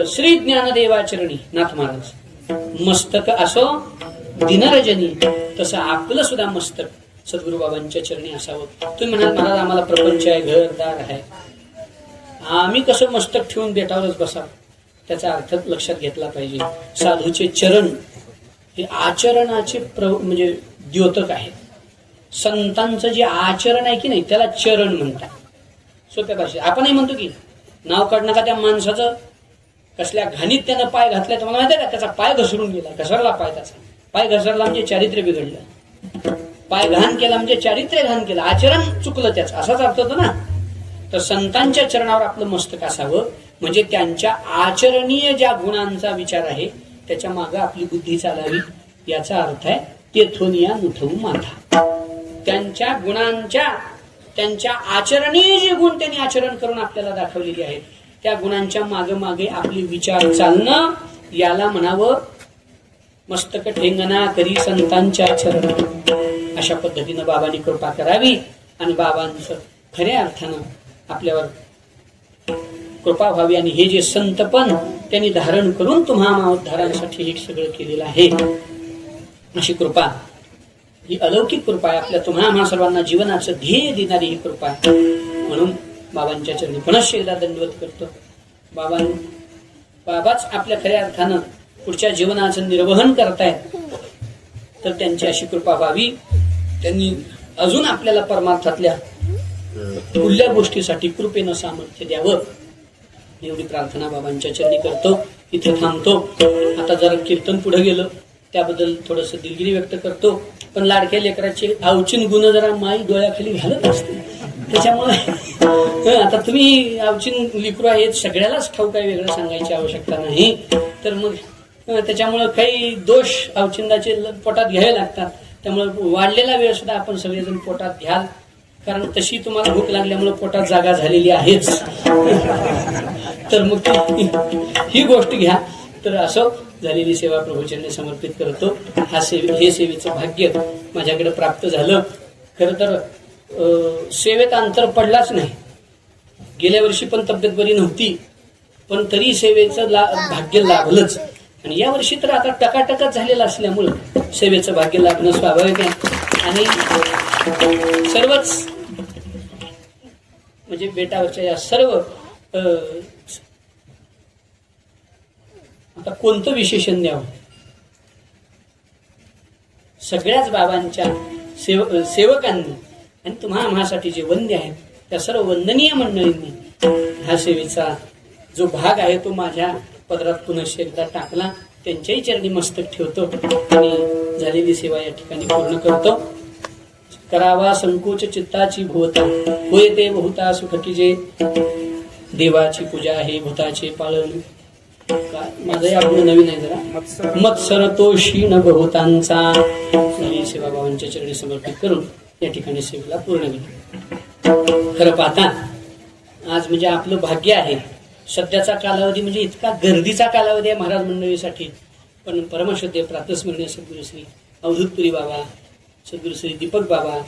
श्री ज्ञानदेवाचरणी नाथ महाराज मस्तक असो दिनरजनी, तसं आपलं सुद्धा मस्तक सद्गुरुबाबांच्या चरणी असावं. तुम्ही म्हणाल महाराज आम्हाला प्रपंच आहे, घरदार आहे, आम्ही कसं मस्तक ठेवून बेटावरच बसा? त्याचा अर्थ लक्षात घेतला पाहिजे. साधूचे चरण हे आचरणाचे म्हणजे द्योतक आहे. संतांचं जे आचरण आहे की नाही त्याला चरण म्हणतात. सोप्या भाषेत आपणही म्हणतो की नाव काढ नका त्या माणसाचं, कसल्या घाणीत त्यानं पाय घातल्या, तुम्हाला माहिती आहे का? त्याचा पाय घसरून गेला, घसरला पाय त्याचा, पाय घसरला म्हणजे चारित्र्य बिघडलं, पाय घाण केला म्हणजे चारित्र्य घाण केलं, आचरण चुकलं त्याचं, असाच अर्थ होतो ना. तर संतांच्या चरणावर आपलं मस्तक असावं, म्हणजे त्यांच्या आचरणीय ज्या गुणांचा विचार आहे त्याच्या मागे आपली बुद्धी चालावी, याचा अर्थ आहे तेथोनिया नुठवू माथा. त्यांच्या गुणांच्या, त्यांच्या आचरणीय जे गुण त्यांनी आचरण करून आपल्याला दाखवलेले आहेत त्या गुणांच्या मागे मागे आपली विचार चालणं, याला म्हणावं मस्तक ठेंगणा करी संतांच्या चरण. अशा पद्धतीनं बाबांनी कृपा करावी आणि बाबांचं खऱ्या अर्थानं आपल्यावर कृपा व्हावी. आणि हे जे संतपण त्यांनी धारण करून तुम्हा उद्धारासाठी हे सगळं केलेलं आहे, अशी कृपा, ही अलौकिक कृपा आहे. आपल्या तुम्हा सर्वांना जीवनाचं ध्येय देणारी ही कृपा आहे. म्हणून बाबांच्या चरणी पुनश्च एकदा दंडवत करतो. बाबाच आपल्या खऱ्या अर्थानं पुढच्या जीवनाचं निर्वहन करतायत, तर त्यांची अशी कृपा व्हावी. त्यांनी अजून आपल्याला परमार्थातल्या कुठल्या गोष्टीसाठी कृपेनं सामर्थ्य द्यावं, एवढी प्रार्थना बाबांच्या चरणी करतो. इथे थांबतो. आता जरा कीर्तन पुढे गेलं त्याबद्दल थोडस दिलगिरी व्यक्त करतो, पण लाडक्या लेकराचे अवचिन गुण जरा माई डोळ्याखाली घालत असते. त्याच्यामुळे आता तुम्ही अवचिन लेकरू आहेत, सगळ्यालाच ठाऊक काय वेगळं सांगायची आवश्यकता नाही. तर मग त्याच्यामुळं काही दोष अवचिंदाचे पोटात घ्यावे लागतात. त्यामुळे वाढलेला वेळ सुद्धा आपण सगळेजण पोटात घ्याल, कारण तशी तुम्हाला भूक लागल्यामुळे पोटात जागा झालेली आहेच. तर मग ही गोष्ट घ्या. तर असं झालेली सेवा प्रभूचरणी समर्पित करतो. हे सेवेचं भाग्य माझ्याकडे प्राप्त झालं. खरं तर सेवेत अंतर पडलाच नाही. गेल्या वर्षी पण तब्येत बरी नव्हती, पण तरी सेवेचं भाग्य लाभलंच. आणि या वर्षी तर आता टकाटकच झालेलं असल्यामुळं सेवेचं भाग्य लाभणं स्वाभाविक आहे. आणि सर्वच म्हणजे बेटावरच्या या सर्व आता कोणतं विशेषण द्यावं, सगळ्याच बाबांच्या सेवकांनी आणि तुम्हासाठी जे वंद्य आहेत त्या सर्व वंदनीय मंडळींनी हा सेवेचा जो भाग आहे तो माझ्या पदरात पुनश्च एकदा टाकला. त्यांच्याही चरणी मस्तक ठेवतो आणि झालेली सेवा या ठिकाणी पूर्ण करतो. करावा संकोच चित्ताची भूता, होय ते बहुता सुख कीजे, देवाची पूजा हे भूताचे पालन. माझं आपलं नवीन आहे जरा, मत्सर तो क्षीण बहुतांचा. झालेली सेवा बाबांच्या चरणी समर्पित करून या ठिकाणी सेवेला पूर्ण केली. खरं पाहता आज म्हणजे आपलं भाग्य आहे. सध्याचा कालावधी म्हणजे इतका गर्दीचा कालावधी आहे महाराज मंडळीसाठी, पण परमश्रद्धेय प्रातस्मरणीय सद्गुरू श्री अवधूतपुरी बाबा, सद्गुरू श्री दीपक बाबा,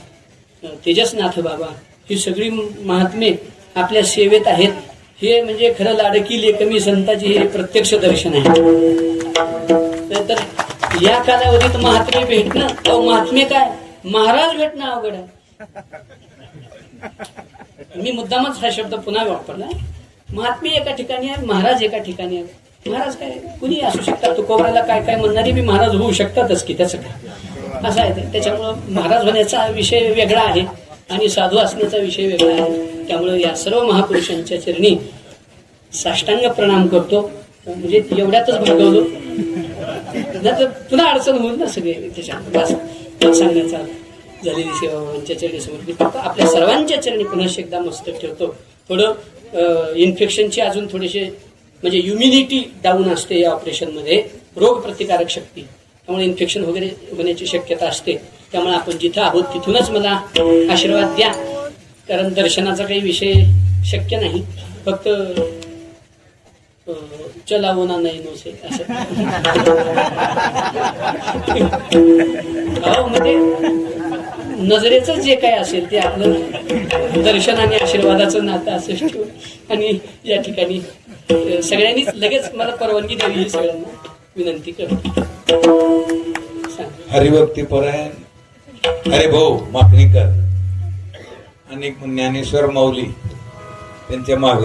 तेजसनाथ बाबा, ही सगळी महात्मे आपल्या सेवेत आहेत. हे म्हणजे खरं लाडकी लेखमी संताची हे प्रत्यक्ष दर्शन आहे. तर या कालावधीत महात्मे भेटणं, अहो महात्मे काय महाराज भेटणं अवघड आहे. मी मुद्दामच हा शब्द पुन्हा वापरला. महात्मे एका ठिकाणी आहे, महाराज एका ठिकाणी आहे. महाराज काय कुणी असू शकतात, तुकोबराला काय काय म्हणणारे बी महाराज होऊ शकतातच की, त्याचं काय असं आहे. त्याच्यामुळं महाराज होण्याचा विषय वेगळा आहे आणि साधू असण्याचा विषय वेगळा आहे. त्यामुळे या सर्व महापुरुषांच्या चरणी साष्टांग प्रणाम करतो. म्हणजे एवढ्यातच भागवलो नाही तर पुन्हा अडचण होईल ना सगळे. त्याच्यात सांगण्याचा झालेली सेवा बाबांच्या चरणी समर्पित करतो. आपल्या सर्वांच्या चरणी पुन्हा एकदा मस्तक ठेवतो. थोडं इन्फेक्शनची अजून थोडेसे म्हणजे इम्युनिटी डाऊन असते या ऑपरेशनमध्ये, रोग प्रतिकारक शक्ती, त्यामुळे इन्फेक्शन वगैरे होण्याची शक्यता असते. त्यामुळे आपण जिथं आहोत तिथूनच मला आशीर्वाद द्या, कारण दर्शनाचा काही विषय शक्य नाही. फक्त चलावना नाही नसे असं म्हणजे नजरेचं जे काय असेल ते आपलं दर्शन आणि आशीर्वादाचं नातं असं ठेवून आणि या ठिकाणी सगळ्यांनीच लगेच मला परवानगी द्यावी ही सगळ्यांना विनंती करतो.
हरिभक्ती परायण हरिभाऊ मापणीकर आणि ज्ञानेश्वर माऊली त्यांच्या माग